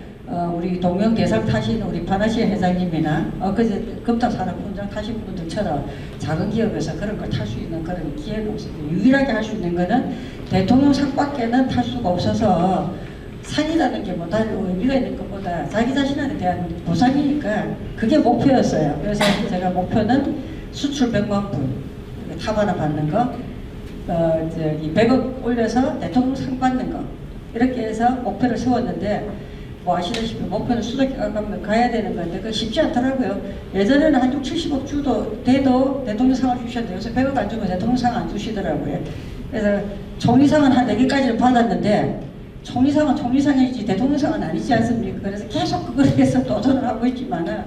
우리 동명 대상 타신 우리 파나시아 회장님이나 그제 금탁산업훈장 타신 분들처럼 작은 기업에서 그런 걸 탈 수 있는 그런 기회가 없습니다. 유일하게 할 수 있는 거는 대통령 상밖에는 탈 수가 없어서 상이라는 게 뭐 다른 의미가 있는 것보다 자기 자신한테 대한 보상이니까 그게 목표였어요. 그래서 제가 목표는 수출 100만 불 탑 하나 받는 거, 저기 100억 올려서 대통령 상 받는 거 이렇게 해서 목표를 세웠는데 뭐 아시다시피 목표는 수도권 가면 가야 되는 건데 그거 쉽지 않더라고요. 예전에는 한 6, 70억 주도 돼도 대통령 상을 주셨는데 요새 100억 안 주면 대통령 상 안 주시더라고요. 그래서 총리상은 한 4개까지는 받았는데 총리상은 총리상이지 대통령상은 아니지 않습니까? 그래서 계속 그걸 해서 도전을 하고 있지만은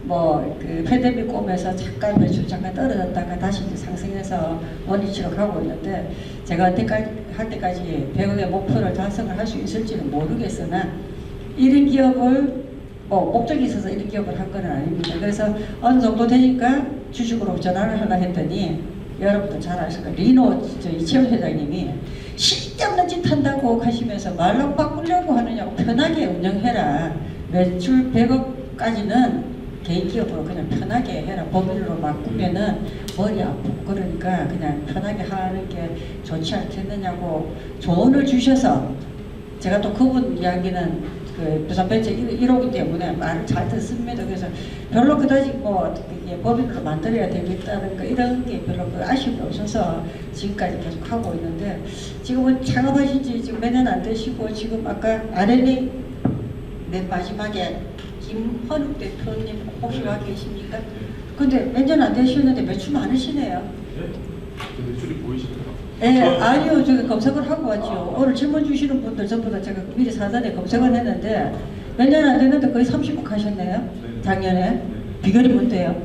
그 팬데믹 오면서 잠깐 매출 잠깐 떨어졌다가 다시 이제 상승해서 원위치로 가고 있는데 제가 할 때까지 100억의 목표를 달성을 할 수 있을지는 모르겠으나 1인 기업을 목적이 있어서 1인 기업을 한 건 아닙니다. 그래서 어느 정도 되니까 주식으로 전환을 하려 했더니 여러분들 잘 아실 거예요. 리노 이채원 회장님이 쓸데없는 짓 한다고 하시면서 말로 바꾸려고 하느냐고 편하게 운영해라. 매출 100억까지는 개인 기업으로 그냥 편하게 해라. 법인으로 바꾸면은 머리 아프고 그러니까 그냥 편하게 하는 게 좋지 않겠느냐고 조언을 주셔서 제가 또 그분 이야기는 그 부산벤처 1호기 때문에 말을 잘 듣습니다. 그래서 별로 그다지 법인으로 만들어야 되겠다는 거 이런 게 별로 아쉬움이 없어서 지금까지 계속 하고 있는데 지금은 창업하신 지 지금 몇 년 안 되시고 지금 아까 RNA 맨 마지막에 김헌욱 대표님 혹시 와 계십니까? 근데 몇 년 안 되셨는데 매출 많으시네요. 네? 매출이 보이시나요? 네, 아니요. 저기 검색을 하고 왔죠. 오늘 질문 주시는 분들 전부 다 제가 미리 사전에 검색을 했는데 몇 년 안 됐는데 거의 30억 하셨네요. 네. 작년에. 비결이 뭔데요?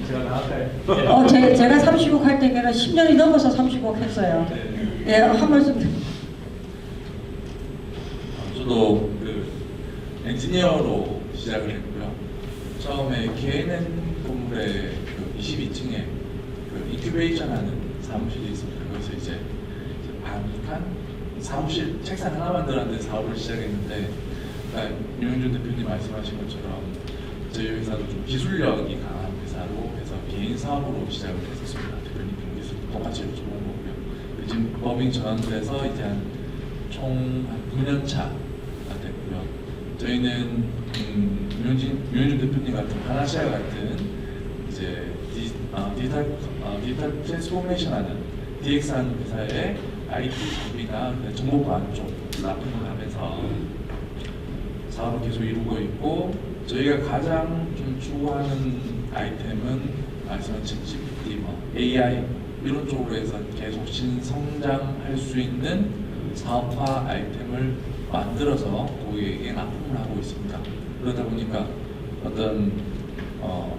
제가 나갈까요? 제가 30억 할 때가 10년이 넘어서 30억 했어요. 예, 한 말씀. 저도 그 엔지니어로 시작을 했고요. 처음에 KNN 건물의 그 22층에 그 인큐베이션 하는 사무실이 있습니다. 거기서 이제 한 사무실 책상 하나 만들었는데 사업을 시작했는데 윤영준 대표님 말씀하신 것처럼 저희 회사도 좀 기술력이 강한 회사로 해서 개인 사업으로 시작을 했었습니다. 대표님 기술 똑같이 좋은 거고요. 지금 법인 전환돼서 이제 총 9년 차가 됐고요. 저희는 윤영준 대표님 같은 하나시아 같은 이제 디지털 트랜스포메이션 하는 DX 하는 회사의 IT 장비나 정보관 쪽 납품을 하면서 사업을 계속 이루고 있고 저희가 가장 좀 추구하는 아이템은 말씀하신 GPT, AI 이런 쪽으로 해서 계속 신성장할 수 있는 사업화 아이템을 만들어서 고객에게 납품을 하고 있습니다. 그러다 보니까 어떤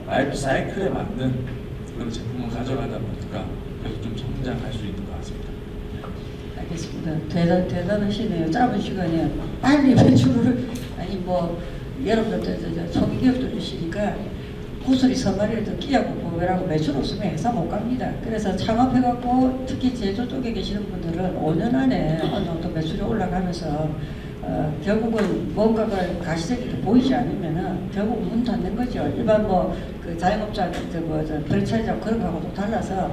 라이프 사이클에 맞는 그런 제품을 가져가다 보니까 계속 좀 성장할 수 있는 것 같습니다. 알겠습니다. 대단하시네요. 짧은 시간에 빨리 매출을 여러분들 소기기업들이시니까 구슬이 서마리라도 끼하고 보배라고 매출 없으면 회사 못 갑니다. 그래서 창업해갖고 특히 제조 쪽에 계시는 분들은 5년 안에 어느 정도 매출이 올라가면서 결국은 뭔가가 가시적이 보이지 않으면은 결국 문 닫는 거죠. 일반 그 자영업자, 프랜차이즈하고 그런 거하고도 달라서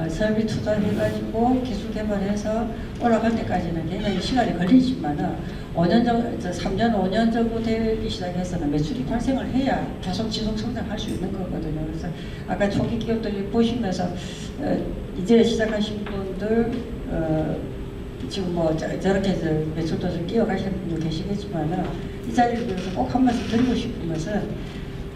설비 투자해가지고 기술 개발해서 올라갈 때까지는 굉장히 시간이 걸리지만은 5년 정도, 3년, 5년 정도 되기 시작해서는 매출이 발생을 해야 계속 지속 성장할 수 있는 거거든요. 그래서 아까 초기 기업들이 보시면서 이제 시작하신 분들 지금 저렇게 매출도 좀 끼어가시는 분도 계시겠지만은 이 자리를 빌어서 꼭 한 말씀 드리고 싶은 것은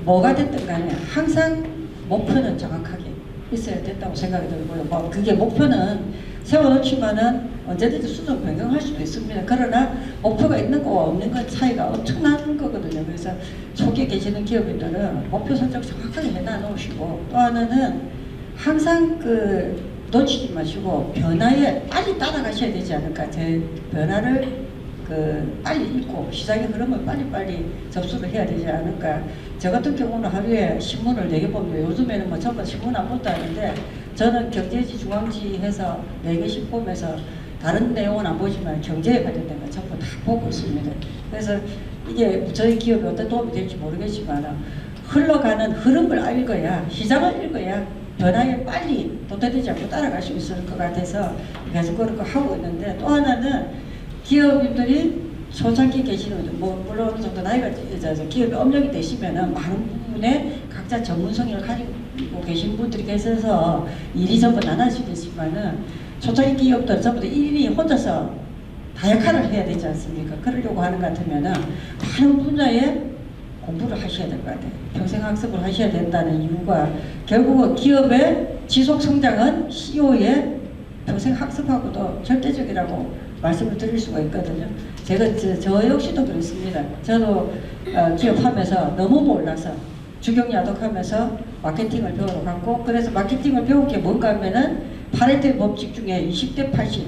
뭐가 됐든 간에 항상 목표는 정확하게 있어야 된다고 생각이 들고요. 그게 목표는 세워놓지만은 언제든지 수정 변경할 수도 있습니다. 그러나 목표가 있는 거와 없는 것 차이가 엄청난 거거든요. 그래서 초기에 계시는 기업인들은 목표 설정 정확하게 해놔 놓으시고 또 하나는 항상 놓치지 마시고 변화에 빨리 따라가셔야 되지 않을까. 제 변화를 빨리 읽고 시장의 흐름을 빨리빨리 접수를 해야 되지 않을까. 저 같은 경우는 하루에 신문을 4개 봅니다. 요즘에는 전부 신문 안 본다는데 저는 경제지 중앙지 해서 4개씩 보면서 다른 내용은 안 보지만 경제에 관련된 거 전부 다 보고 있습니다. 그래서 이게 저희 기업에 어떤 도움이 될지 모르겠지만 흘러가는 흐름을 읽어야, 시장을 읽어야 변화에 빨리 도태되지 않고 따라갈 수 있을 것 같아서 계속 그렇게 하고 있는데, 또 하나는 기업인들이 초창기 계시는, 뭐 물론 어느 정도 나이가 기업에 업력이 되시면은 많은 부분에 각자 전문성을 가지고 계신 분들이 계셔서 일이 전부 나눠지겠지만은 초창기 기업들 전부 다 일일이 혼자서 다 역할을 해야 되지 않습니까? 그러려고 하는 것 같으면은 많은 분야에 공부를 하셔야 될 것 같아요. 평생 학습을 하셔야 된다는 이유가, 결국은 기업의 지속 성장은 CEO의 평생 학습하고도 절대적이라고 말씀을 드릴 수가 있거든요. 제가 저 역시도 그렇습니다. 저도 기업하면서 너무 몰라서 주경야독하면서 마케팅을 배우러 갔고, 그래서 마케팅을 배운 게 뭔가 하면은 파레토의 법칙 중에 20대 80,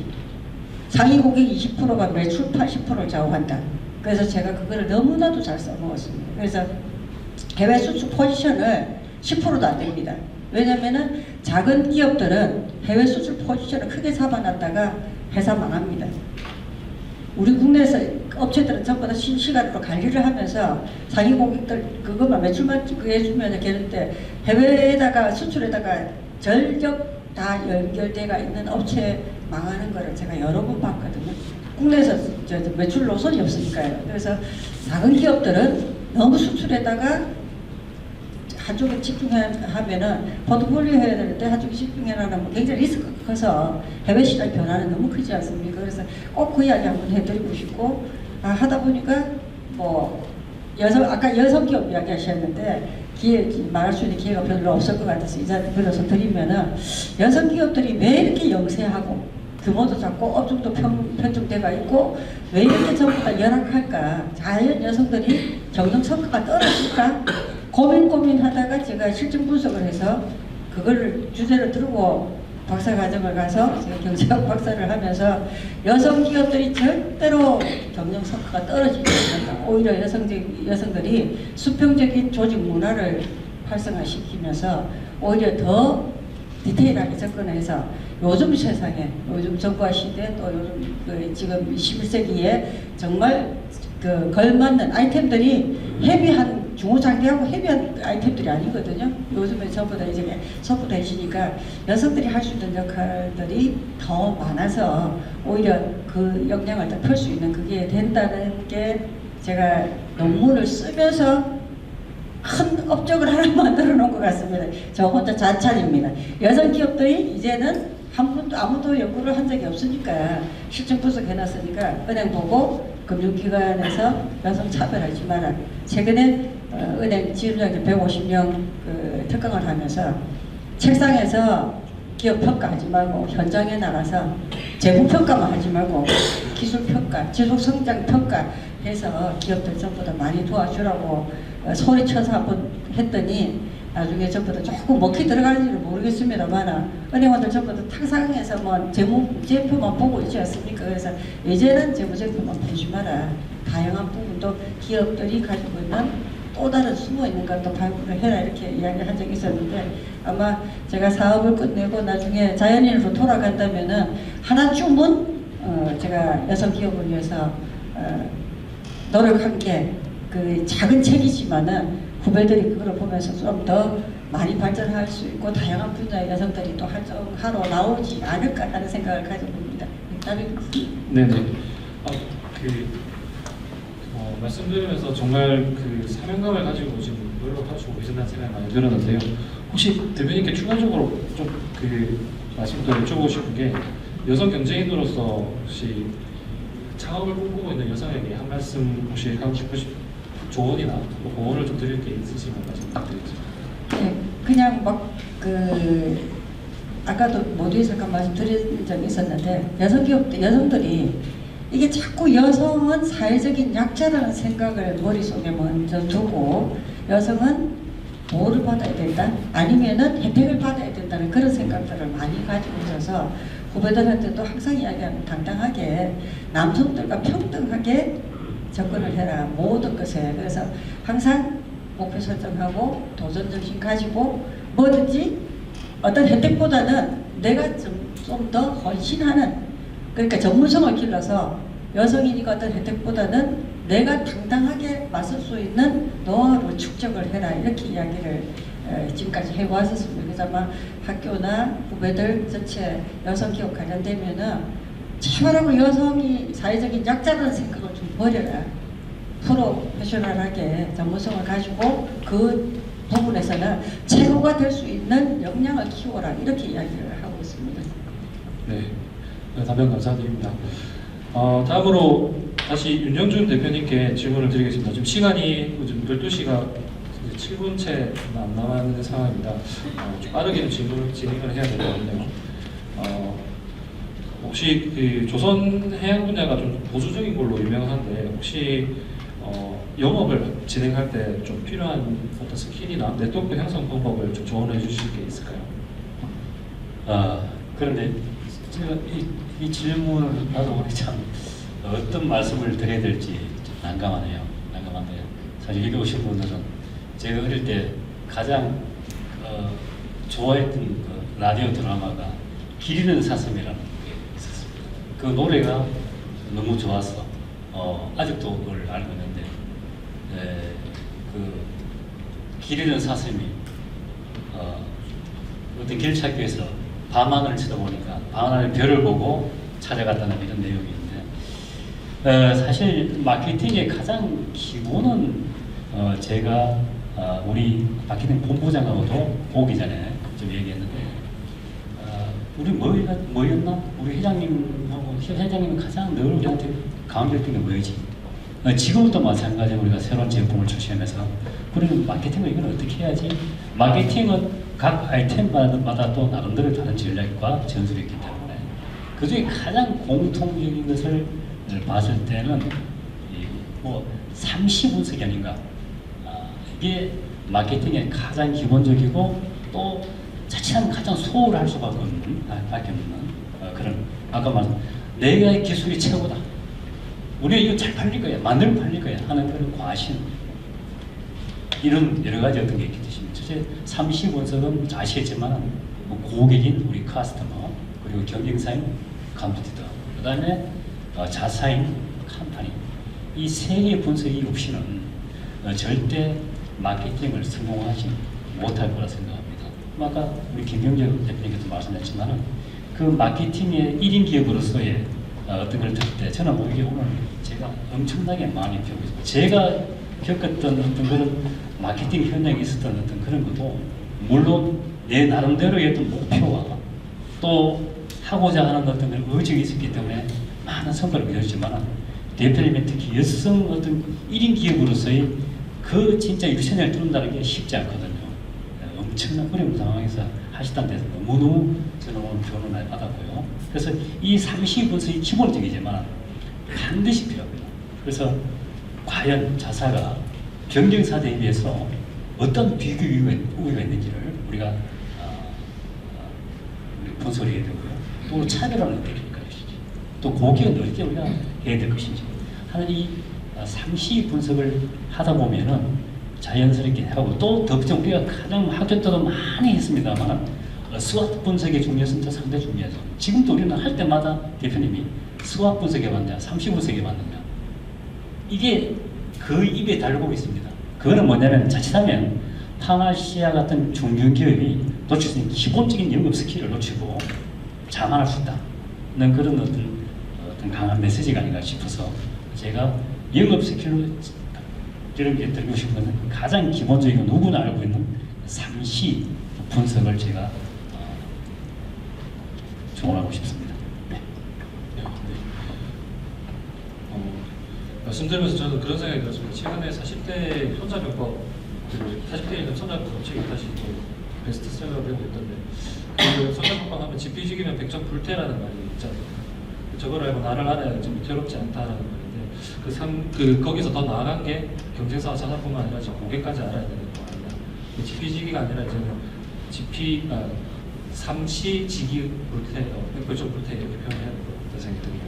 상위 고객 20%가 매출 80%를 좌우한다. 그래서 제가 그거를 너무나도 잘 써먹었습니다. 그래서 해외 수출 포지션을 10%도 안 됩니다. 왜냐면은 작은 기업들은 해외 수출 포지션을 크게 잡아놨다가 회사 망합니다. 우리 국내에서 업체들은 전부 다 실시간으로 관리를 하면서 상위 고객들 그것만 매출만 해주면 되는데, 해외에다가 수출에다가 전력 다 연결돼가 있는 업체 망하는 거를 제가 여러 번 봤거든요. 국내에서 매출 노선이 없으니까요. 그래서 작은 기업들은 너무 수출에다가 한쪽에 집중하면은 포트폴리오 해야 되는데 한쪽에 집중하려면 굉장히 리스크가 커서 해외 시장 변화는 너무 크지 않습니까? 그래서 꼭 그 이야기 한번 해드리고 싶고, 하다 보니까 뭐 아까 여성 기업 이야기 하셨는데 말할 수 있는 기회가 별로 없을 것 같아서 이 자리에 불러서 드리면은, 여성 기업들이 왜 이렇게 영세하고 규모도 작고 업종도 편중돼가 있고 왜 이렇게 전부 다 열악할까? 자연 여성들이 경영 성과가 떨어질까? 고민하다가 제가 실증 분석을 해서 그거를 주제로 들고 박사과정을 가서 제가 경제학 박사를 하면서 여성 기업들이 절대로 경영 성과가 떨어지지 않는다. 오히려 여성들이 수평적인 조직 문화를 활성화시키면서 오히려 더 디테일하게 접근해서 요즘 세상에, 요즘 정보화 시대, 또 요즘 지금 21세기에 정말 걸맞는 아이템들이 헤비한, 중후장기하고 헤비한 아이템들이 아니거든요. 요즘에 전부 다 이제 서포트해지니까 여성들이 할 수 있는 역할들이 더 많아서 오히려 그 역량을 더 펼 수 있는 그게 된다는 게, 제가 논문을 쓰면서 큰 업적을 하나 만들어 놓은 것 같습니다. 저 혼자 자찬입니다. 여성 기업들이 이제는 한 번도 아무도 연구를 한 적이 없으니까 실증 분석해놨으니까 은행 보고 금융기관에서 여성 차별하지 마라. 최근에 은행 지점장 150명 특강을 하면서 책상에서 기업 평가하지 말고 현장에 나가서 재무 평가만 하지 말고 기술 평가, 지속 성장 평가 해서 기업들 전부 다 많이 도와주라고 소리쳐서 한번 했더니 나중에 전부 다 조금 먹히 들어가는지는 모르겠습니다만 은행원들 전부 다 탁상에서 뭐 재무제표만 보고 있지 않습니까? 그래서 이제는 재무제표만 보지 마라. 다양한 부분도 기업들이 가지고 있는 또 다른 숨어 있는 것도 발굴을 해라, 이렇게 이야기한 적이 있었는데, 아마 제가 사업을 끝내고 나중에 자연인으로 돌아간다면은 하나쯤은 제가 여성 기업을 위해서 노력한 게 그 작은 책이지만은 후배들이 그걸 보면서 좀 더 많이 발전할 수 있고 다양한 분야의 여성들이 또 활동하러 나오지 않을까 하는 생각을 가져봅니다. 네네. 말씀드리면서 정말 그 사명감을 가지고 지금 노력하시고 계신다는 생각이 많이 들었는데요. 혹시 대표님께 추가적으로 좀 말씀 더 여쭤보고 싶은 게, 여성 경제인으로서 혹시 창업을 꿈꾸고 있는 여성에게 한 말씀 혹시 하고 싶으신 조언이나 조언을 좀 드릴 게 있으시면 말씀 부탁드리겠습니다. 네, 그냥 아까도 모두에 잠깐 말씀드린 적이 있었는데, 여성들이 이게 자꾸 여성은 사회적인 약자라는 생각을 머릿속에 먼저 두고 여성은 보호를 받아야 된다, 아니면은 혜택을 받아야 된다는 그런 생각들을 많이 가지고 있어서 후배들한테도 항상 이야기하는, 당당하게 남성들과 평등하게 접근을 해라, 모든 것에. 그래서 항상 목표 설정하고 도전 정신 가지고 뭐든지 어떤 혜택보다는 내가 좀 더 헌신하는, 그러니까 전문성을 길러서 여성이니까 어떤 혜택보다는 내가 당당하게 맞설 수 있는 노하우를 축적을 해라, 이렇게 이야기를 지금까지 해왔었습니다. 그래서 아마 학교나 후배들 전체 여성 기업 관련되면은 차별하고 여성이 사회적인 약자라는 생각을 좀 버려라. 프로페셔널하게 전문성을 가지고 그 부분에서는 최고가 될 수 있는 역량을 키워라, 이렇게 이야기를 하고 있습니다. 네, 답변 감사드립니다. 다음으로 다시 윤영준 대표님께 질문을 드리겠습니다. 지금 시간이 지금 12시가 7분 채 안 남았는 상황입니다. 좀 빠르게 질문을 진행을 해야 될 것 같네요. 혹시 그 조선 해양 분야가 좀 보수적인 걸로 유명한데 혹시 영업을 진행할 때 좀 필요한 어떤 스킬이나 네트워크 형성 방법을 좀 조언해 주실 게 있을까요? 그런데 제가 이 질문을 나도 우리 참 어떤 말씀을 드려야 될지 좀 난감하네요. 난감한데 사실 여기 오신 분들은 제가 어릴 때 가장 좋아했던 그 라디오 드라마가 길 잃은 사슴이라는 게 있었습니다. 그 노래가 너무 좋아서 아직도 그걸 알고 있는데 그 길 잃은 사슴이 어떤 길을 찾기 위해서 밤하늘을 쳐다보니까 밤하늘 별을 보고 찾아갔다는 이런 내용이 있는데 사실 마케팅의 가장 기본은 제가 우리 마케팅 본부장하고도 오기 전에 좀 얘기했는데 우리 뭐였나? 우리 회장님하고 회장님은 가장 늘 우리한테 강조했던 게 뭐였지? 지금도 마찬가지로 우리가 새로운 제품을 출시하면서 우리는 마케팅을 이걸 어떻게 해야지? 마케팅은 각 아이템마다 또 나름대로 다른 전략과 전술이 있기 때문에 그 중에 가장 공통적인 것을 봤을 때는 뭐 30분석이 아닌가. 이게 마케팅의 가장 기본적이고 또 자칫하면 가장 소홀할 수밖에 없는 그런 아까 말씀 내가 기술이 최고다. 우리가 이거 잘 팔릴 거야, 만들면 팔릴 거야 하는 그런 과신, 이런 여러 가지 어떤 게 있기 때문에 첫째 30분석은 아시겠지만 뭐 고객인 우리 커스터머, 그리고 경쟁사인 컴피티터, 그 다음에 자사인 컴퍼니, 이 세 개 분석이 없이는 절대 마케팅을 성공하지 못할 거라 생각합니다. 아까 우리 김병재 대표님께서 말씀하셨지만 그 마케팅의 1인 기업으로서의 어떤 걸 들을 때 저는 오히려 오늘 제가 엄청나게 많이 배우고 있습니다. 제가 겪었던 어떤 그런 마케팅 현장에 있었던 어떤 그런 것도 물론 내 나름대로의 어떤 목표와 또 하고자 하는 어떤 그런 의지가 있었기 때문에 많은 성과를 이루었지만 대표님의 특히 여성 어떤 1인 기업으로서의 그 진짜 유선을 뚫는다는 게 쉽지 않거든요. 엄청난 어려운 상황에서 하시던 데서 너무너무 저는 오늘 교훈을 많이 받았고요. 그래서 이 30분석이 기본적이지만 반드시 필요합니다. 그래서 과연 자사가 경쟁사 대비해서 어떤 비교 우위가 있는지를 우리가 분석을 해야 되고요. 또 차별화는 어떻게 할 것인지, 또 고객은 어떻게 우리가 해야 될 것인지 하는 이 30분석을 하다 보면은 자연스럽게 하고 또 덧붙여 우리가 가장 학교 때도 많이 했습니다만 스와트 분석의 중요성도 상당히 중요하죠. 지금도 우리는 할 때마다 대표님이 스와트 분석해 봤냐, 30분석해 봤느냐, 이게 그 입에 달고 있습니다. 그거는 뭐냐면 자칫하면 파마시아 같은 중견기업이 놓칠 수 있는 기본적인 영업 스킬을 놓치고 자만할 수 있다는 그런 어떤 강한 메시지가 아닌가 싶어서 제가 영업 스킬로 이렇게 드리고 싶은 것은 가장 기본적이고 누구나 알고 있는 상시 분석을 제가 조언하고 싶습니다. 네. 말씀드리면서 저는 그런 생각이 들었습니다. 최근에 40대 손자병법, 40대에 있는 손자병법 책이 다시 베스트셀러가 되고 있던데 그 손자병법 하면 지피지기면 백전 불태라는 말이 있잖아요. 저걸 알고 나를 알아야 좀 괴롭지 않다라는 말인데 거기서 더 나아간 게 경쟁사와 자사뿐만 아니라 고객까지 알아야 되는 거 아니냐. 지피지기가 아니라 이제는 삼시지기 불태, 백전 불태 이렇게 표현해야 될 것 같다는 생각이 듭니다.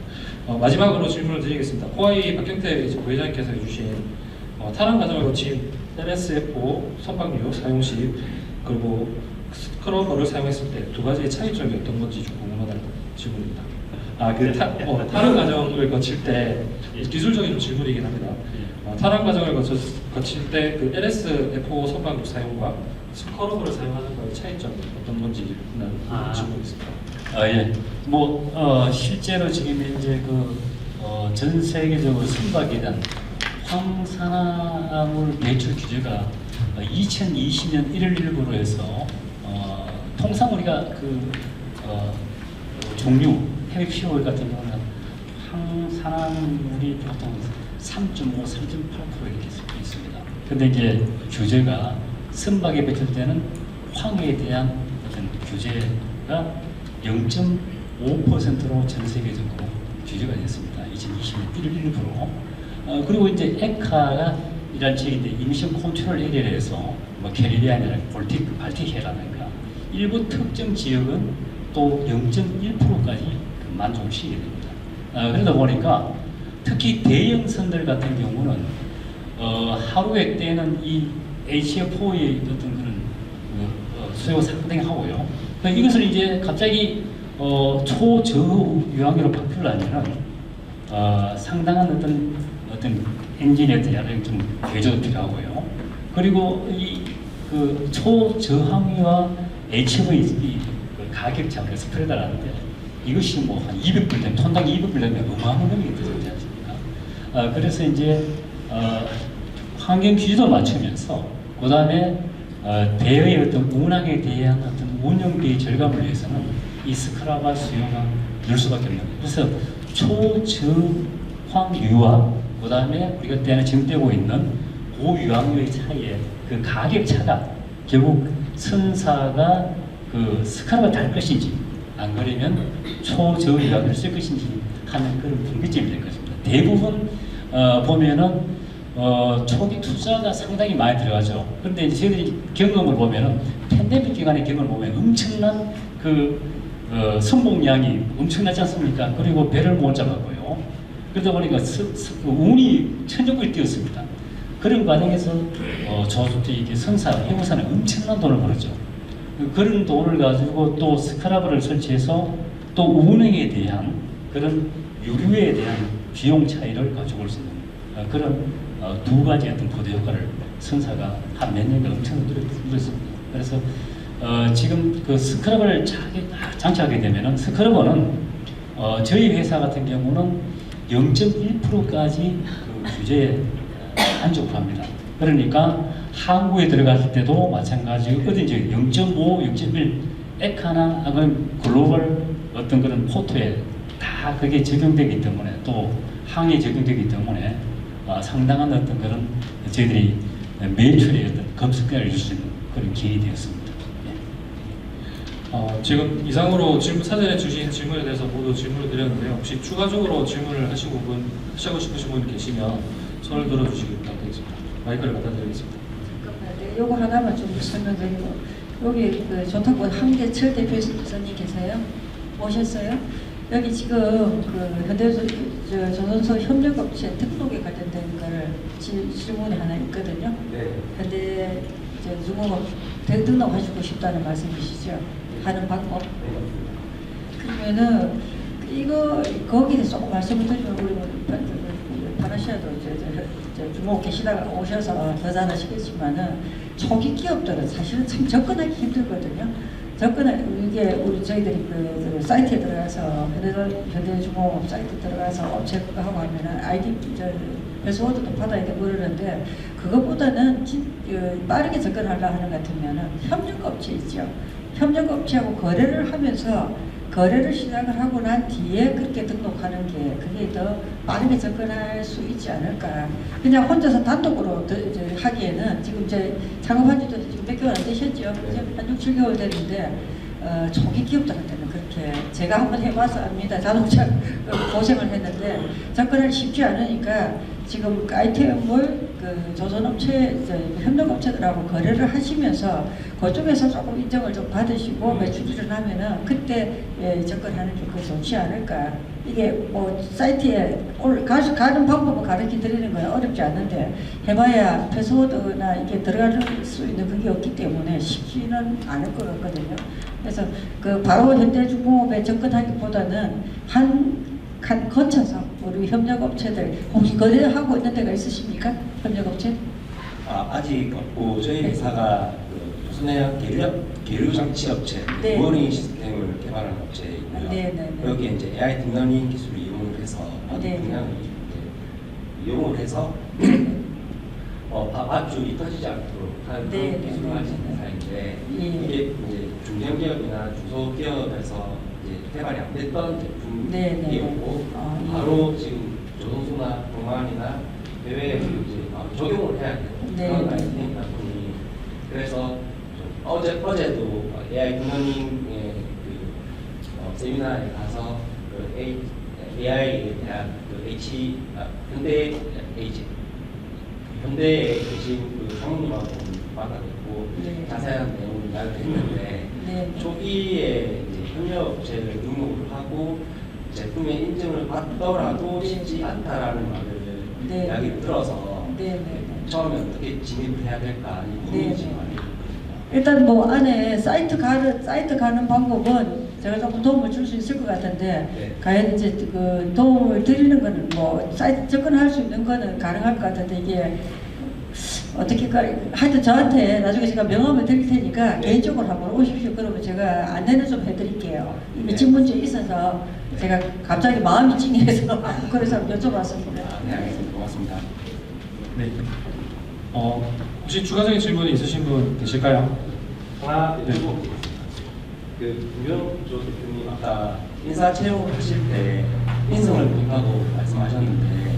마지막으로 질문을 드리겠습니다. 코아이 박경태 부회장님께서 해주신 탈환 과정을 거친 LSFO 선박류 사용 시 그리고 스크러버를 사용했을 때 두 가지의 차이점이 어떤 건지 좀 궁금하다는 질문입니다. 탈원 과정을 거칠 때 기술적인 질문이긴 합니다. 탈원 과정을 거칠 때 그 LSFO 선광육 사용과 스크러버를 사용하는 거의 차이점이 어떤 건지 질문이 있습니다. 예. 실제로 지금 이제 전 세계적으로 선박에 대한 황산화물 배출 규제가 2020년 1월 1일부로 해서 통상 우리가 종류 헤비 퓨얼 같은 경우는 황산화물이 보통 3.5, 3.8% 이렇게 섞여 있습니다. 근데 이제 규제가 선박에 배출되는 황에 대한 어떤 규제가 0.5%로 전 세계적으로 규제가 됐습니다. 2020년 1월 1일부로. 그리고 이제 에카가 이란 책인데 이미션 컨트롤 에리어에서 캐리비안이나 발틱해라든가 일부 특정 지역은 또 0.1%까지 만족을 시키게 됩니다. 그러다 보니까 특히 대형선들 같은 경우는 하루에 떼는 이 HFO의 어떤 그런 수요가 상당히 하고요. 이것을 이제 갑자기 초저항 유황으로 바꾸려면 상당한 어떤 엔진에 대한 좀 개조도 필요하고요. 그리고 그 초저항유와 HF의 가격 차가 스프레드라는데 이것이 한 200불 되면 톤당 200불 되면 어마어마한 금액이 들어오지 않습니까? 그래서 이제 환경 규제도 맞추면서 그 다음에 대의 어떤 운항에 대한 어떤 운영비의 절감을 위해서는 이 스크라바 수요가 늘 수밖에 없는 거예요. 그래서 초저항유와 그 다음에 우리가 때는 지금 떼고 있는 고유황유의 차이에 그 가격 차가 결국 선사가 그 스크라바를 달 것인지 안 그러면 초저유황유를 쓸 것인지 하는 그런 분기점이 될 것입니다. 대부분 보면은 초기 투자가 상당히 많이 들어가죠. 그런데 이제 저희들이 경험을 보면은 팬데믹 기간의 경험을 보면 엄청난 선봉량이 엄청나지 않습니까? 그리고 배를 못 잡았고요. 그러다 보니까 운이 천정부에 뛰었습니다. 그런 과정에서 이게 해운사는 엄청난 돈을 벌었죠. 그런 돈을 가지고 또 스크라버를 설치해서 또 운행에 대한 그런 유류에 대한 비용 차이를 가져올 수 있는 그런 두 가지 어떤 부대 효과를 선사가 한 몇 년간 엄청 누렸습니다. 그래서 지금 그 스크러버를 장착하게 되면은 스크러버는 저희 회사 같은 경우는 0.1%까지 그 규제에 만족을 합니다. 그러니까 항구에 들어갈 때도 마찬가지고 어딘지 0.5, 0.1 에카나 아니면 글로벌 어떤 그런 포트에 다 그게 적용되기 때문에 또 항에 적용되기 때문에 상당한 어떤 그런 저희들이 매출의 어떤 급속도를 줄 수 있는 그런 기회가 되었습니다. 지금 이상으로 사전에 주신 질문에 대해서 모두 질문을 드렸는데요. 혹시 추가적으로 질문을 하시고 싶으신 분 계시면 손을 들어주시기 부탁드리겠습니다. 마이크를 갖다 드리겠습니다. 잠깐만요. 네, 요거 하나만 좀 설명드리고 여기 그 조탁본 한계철 대표님 계세요? 오셨어요? 여기 지금 그 현대조선소 협력업체 등록에 관련된 걸 질문이 하나 있거든요. 네. 현대 중공업 등록하시고 싶다는 말씀이시죠? 하는 방법. 그러면은 이거 거기에 조금 말씀을 드리면 우리 파나시아도 중국 계시다가 오셔서 더 잘하시겠지만은 초기 기업들은 사실은 참 접근하기 힘들거든요. 이게 저희들이 그 사이트에 들어가서 현대중공업 사이트 들어가서 업체 그거 하고 하면은 아이디 패스워드도 받아야 되고 그러는데 그것보다는 빠르게 접근하려 하는 것 같으면은 협력업체 있죠. 협력업체하고 거래를 하면서 거래를 시작을 하고 난 뒤에 그렇게 등록하는 게 그게 더 빠르게 접근할 수 있지 않을까. 그냥 혼자서 단독으로 하기에는 지금 이제 창업한 지도 지금 몇 개월 안 되셨죠? 한 6, 7개월 됐는데 초기 기업들한테는 그렇게 제가 한번 해봐서 압니다. 자동차 고생을 했는데 접근하기 쉽지 않으니까 지금 아이템을 그 조선업체, 협력업체들하고 거래를 하시면서 그쪽에서 조금 인정을 좀 받으시고 매출이 일어나면은 그때 접근하는 게 더 좋지 않을까 이게 뭐 사이트에 가는 방법을 가르쳐 드리는 건 어렵지 않는데 해봐야 패스워드나 이게 들어갈 수 있는 그게 없기 때문에 쉽지는 않을 것 같거든요. 그래서 그 바로 현대중공업에 접근하기보다는 한 거쳐서 우리 협력업체들 혹시 거래하고 있는 데가 있으십니까? 협력업체? 아직 없고 저희 회사가 그 조선해양 계류 장치 업체 네. 모어링 시스템을 개발하는 업체에 있고요. 네, 네, 네. 여기에 이제 AI 딥러닝 기술을 이용을 해서 네. 그냥 이용을 해서 밧줄이 터지지 않도록 하는 네, 그런 네, 기술을 네, 가진 네. 회사인데 예. 이게 이제 중견기업이나 중소기업에서 이제 개발이 안 됐던 네, 네. 제품이었고 아, 예. 바로 지금 조선소나 동안이나 해외에 이제 바로 적용을 해야 되는 네, 그런 네. 아이템이다 보니 그래서 어제도 AI 딥러닝의 그 세미나에 가서 그 AI에 대한 그 현대에 계신 그 사모님하고 만나뵙고 네. 자세한 내용을 이야기를 했는데 네. 초기에 이제 협력업체를 등록을 하고 제품의 인증을 받더라도 쉽지 않다라는 말을 네. 이야기를 들어서 네, 네, 네. 처음에 어떻게 진입을 해야 될까 이 네, 고민이 네. 좀 많이 있거든요. 일단 뭐 안에 사이트 가는 방법은 제가 조금 도움을 줄 수 있을 것 같은데 네. 과연 이제 그 도움을 드리는 거는 뭐 사이트 접근할 수 있는 거는 가능할 것 같은데 이게 어떻게 하여튼 저한테 나중에 제가 명함을 드릴 테니까 네. 개인적으로 한번 오십시오. 그러면 제가 안내는 좀 해드릴게요. 이미 네. 질문지 있어서 제가 갑자기 마음이 찡해서 그래서 여쭤봤습니다. 네, 알겠습니다. 고맙습니다. 네. 혹시 추가적인 질문이 있으신 분 계실까요? 하나 네. 여쭤보겠습니다. 그 김명조 대표님 아까 인사 채용 하실 때 인성을 본다고 말씀하셨는데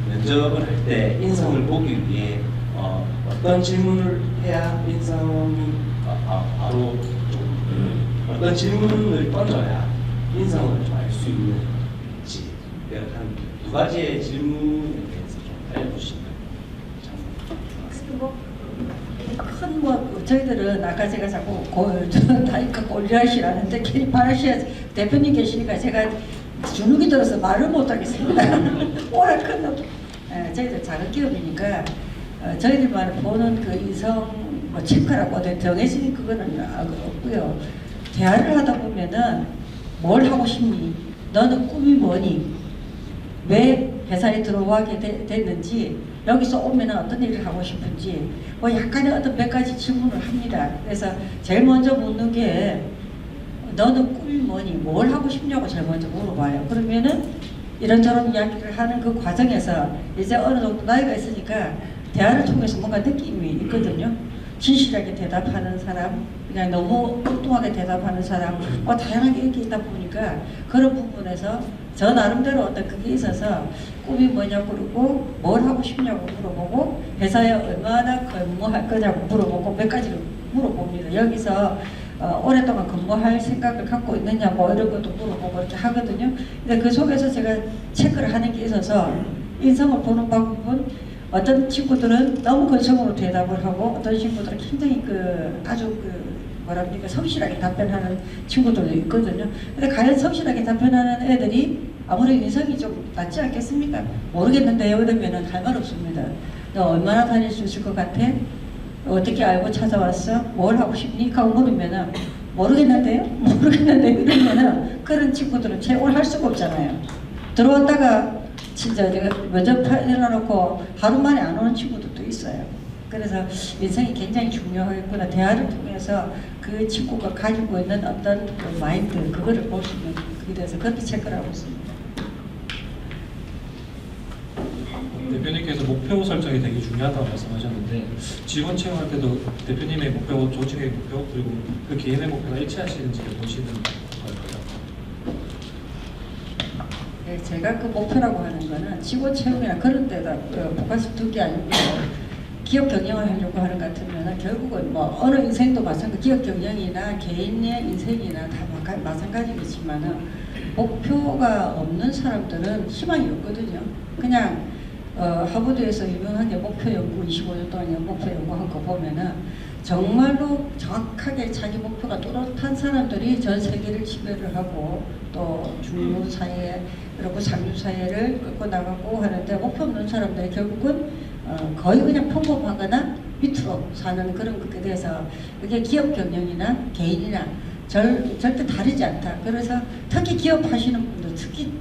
면접을 할 때 인성을 보기 위해 어떤 질문을 해야 인성이 바로 좀 어떤 질문을 던져야 인성을 좀 알 수 있는지 한 두 가지의 질문에 대해서 좀 알려주시면 참 좋겠습니다. 큰 저희들은 아까 제가 자꾸 다이카 골리앗이라는데 괜히 파라시아 대표님 계시니까 제가 주눅이 들어서 말을 못 하겠습니다. 오라 큰 놈. 저희들 작은 기업이니까 저희들만 보는 그 인성 뭐 체크라고 정해진 그거는 없고요. 대화를 하다 보면은 뭘 하고 싶니? 너는 꿈이 뭐니? 왜 회사에 들어오게 됐는지 여기서 오면은 어떤 일을 하고 싶은지 뭐 약간의 어떤 몇 가지 질문을 합니다. 그래서 제일 먼저 묻는 게 너는 꿈이 뭐니? 뭘 하고 싶냐고 제일 먼저 물어봐요. 그러면은 이런저런 이야기를 하는 그 과정에서 이제 어느 정도 나이가 있으니까 대화를 통해서 뭔가 느낌이 있거든요. 진실하게 대답하는 사람, 그냥 너무 엉뚱하게 대답하는 사람, 다양하게 이렇게 있다 보니까 그런 부분에서 저 나름대로 어떤 그게 있어서 꿈이 뭐냐고 그러고 뭘 하고 싶냐고 물어보고 회사에 얼마나 근무할 거냐고 물어보고 몇 가지를 물어봅니다. 여기서 오랫동안 근무할 생각을 갖고 있느냐 뭐 이런 것도 물어보고 이렇게 하거든요. 근데 그 속에서 제가 체크를 하는 게 있어서 인성을 보는 방법은 어떤 친구들은 너무 근성으로 대답을 하고 어떤 친구들은 굉장히 아주 뭐랍니까 성실하게 답변하는 친구들도 있거든요. 근데 과연 성실하게 답변하는 애들이 아무래도 인성이 좀 낮지 않겠습니까? 모르겠는데요. 이러면은 할 말 없습니다. 너 얼마나 다닐 수 있을 것 같아? 어떻게 알고 찾아왔어? 뭘 하고 싶니? 하고 물으면은 모르겠는데요? 모르겠는데요? 이러면은 그런 친구들은 채용을 할 수가 없잖아요. 들어왔다가 진짜 내가 면접 해놓고 하루 만에 안 오는 친구들도 있어요. 그래서 인성이 굉장히 중요하겠구나. 대화를 통해서 그 친구가 가지고 있는 어떤 그 마인드, 그거를 볼 수 있는 그게 돼서 그렇게 체크를 하고 있습니다. 대표님께서 목표 설정이 되게 중요하다고 말씀하셨는데 직원 채용할 때도 대표님의 목표, 조직의 목표 그리고 그 개인의 목표가 일치하시는지를 보시는 걸까요? 네, 제가 그 목표라고 하는 거는 직원 채용이나 그런 데다 포커스 두게 아니고 기업 경영을 하려고 하는 것 같으면 결국은 뭐 어느 인생도 마찬가지 기업 경영이나 개인의 인생이나 다 마찬가지겠지만은 목표가 없는 사람들은 희망이 없거든요. 그냥 하버드에서 유명하게 목표 연구 25년 동안 목표 연구한 거 보면은 정말로 정확하게 자기 목표가 뚜렷한 사람들이 전 세계를 지배를 하고 또 중류 사회 그리고 상류 사회를 끌고 나가고 하는데 목표 없는 사람들이 결국은 거의 그냥 평범하거나 밑으로 사는 그런 것에 대해서 그게 기업 경영이나 개인이나 절대 다르지 않다. 그래서 특히 기업 하시는 분들 특히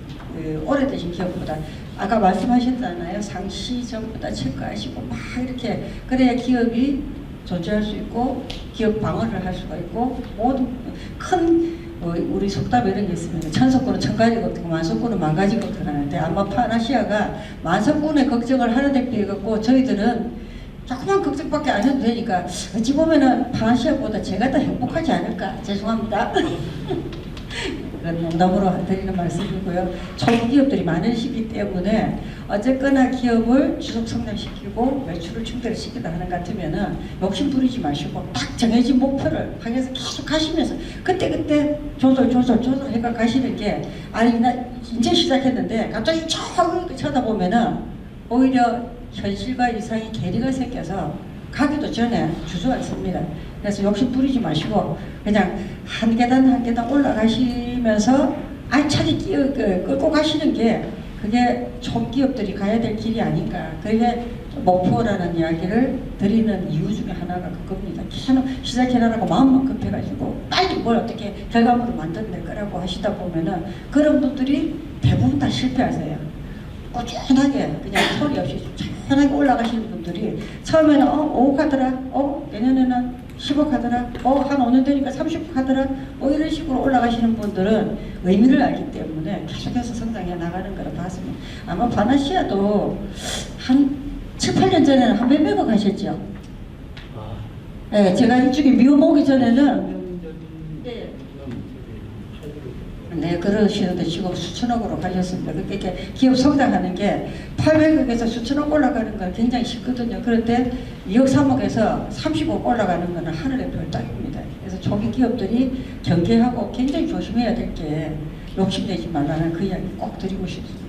오래되신 기업보다 아까 말씀하셨잖아요. 상시 전부 다 체크하시고 막 이렇게 그래야 기업이 존재할 수 있고 기업 방어를 할 수가 있고 모든 큰 우리 속담에 이런 게 있습니다. 천석군은 천가지 걱정, 만석군은 만가지 걱정하는데 아마 파나시아가 만석군의 걱정을 하는 데 비해 갖고 저희들은 조그만 걱정밖에 안 해도 되니까 어찌 보면은 파나시아보다 제가 더 행복하지 않을까. 죄송합니다. 농담으로 드리는 말씀이고요. 초기업들이 많으시기 때문에 어쨌거나 기업을 지속 성장시키고 매출을 증대시키다 하는 것 같으면은 욕심 부리지 마시고 딱 정해진 목표를 향해서 계속 가시면서 그때 조절 해가 가시는 게 아니 나 이제 시작했는데 갑자기 쭉 쳐다보면은 오히려 현실과 이상이 괴리가 생겨서 가기도 전에 주저앉습니다. 그래서 욕심 부리지 마시고 그냥 한 계단 한 계단 올라가시면서 알차게 끌고 가시는 게 그게 총기업들이 가야 될 길이 아닌가. 그게 목표라는 이야기를 드리는 이유 중에 하나가 그겁니다. 계속 시작해라라고 마음만 급해가지고 빨리 뭘 어떻게 결과물을 만들어낼 거라고 하시다 보면은 그런 분들이 대부분 다 실패하세요. 꾸준하게 그냥 소리 없이 천천하게 올라가시는 분들이 처음에는 5억 하더라, 내년에는 10억 하더라, 한 5년 되니까 30억 하더라, 이런 식으로 올라가시는 분들은 의미를 알기 때문에 계속해서 성장해 나가는 거라 봤습니다. 아마 파나시아도 한 7, 8년 전에는 한 몇백억 하셨죠? 네, 제가 이쪽에 미움 오기 전에는 네, 그러시는데 지금 수천억으로 가셨습니다. 그러니까 기업 성장하는 게 800억에서 수천억 올라가는 건 굉장히 쉽거든요. 그런데 2억 3억에서 30억 올라가는 건 하늘의 별 따기입니다. 그래서 초기 기업들이 경계하고 굉장히 조심해야 될 게 욕심내지 말라는 그 이야기 꼭 드리고 싶습니다.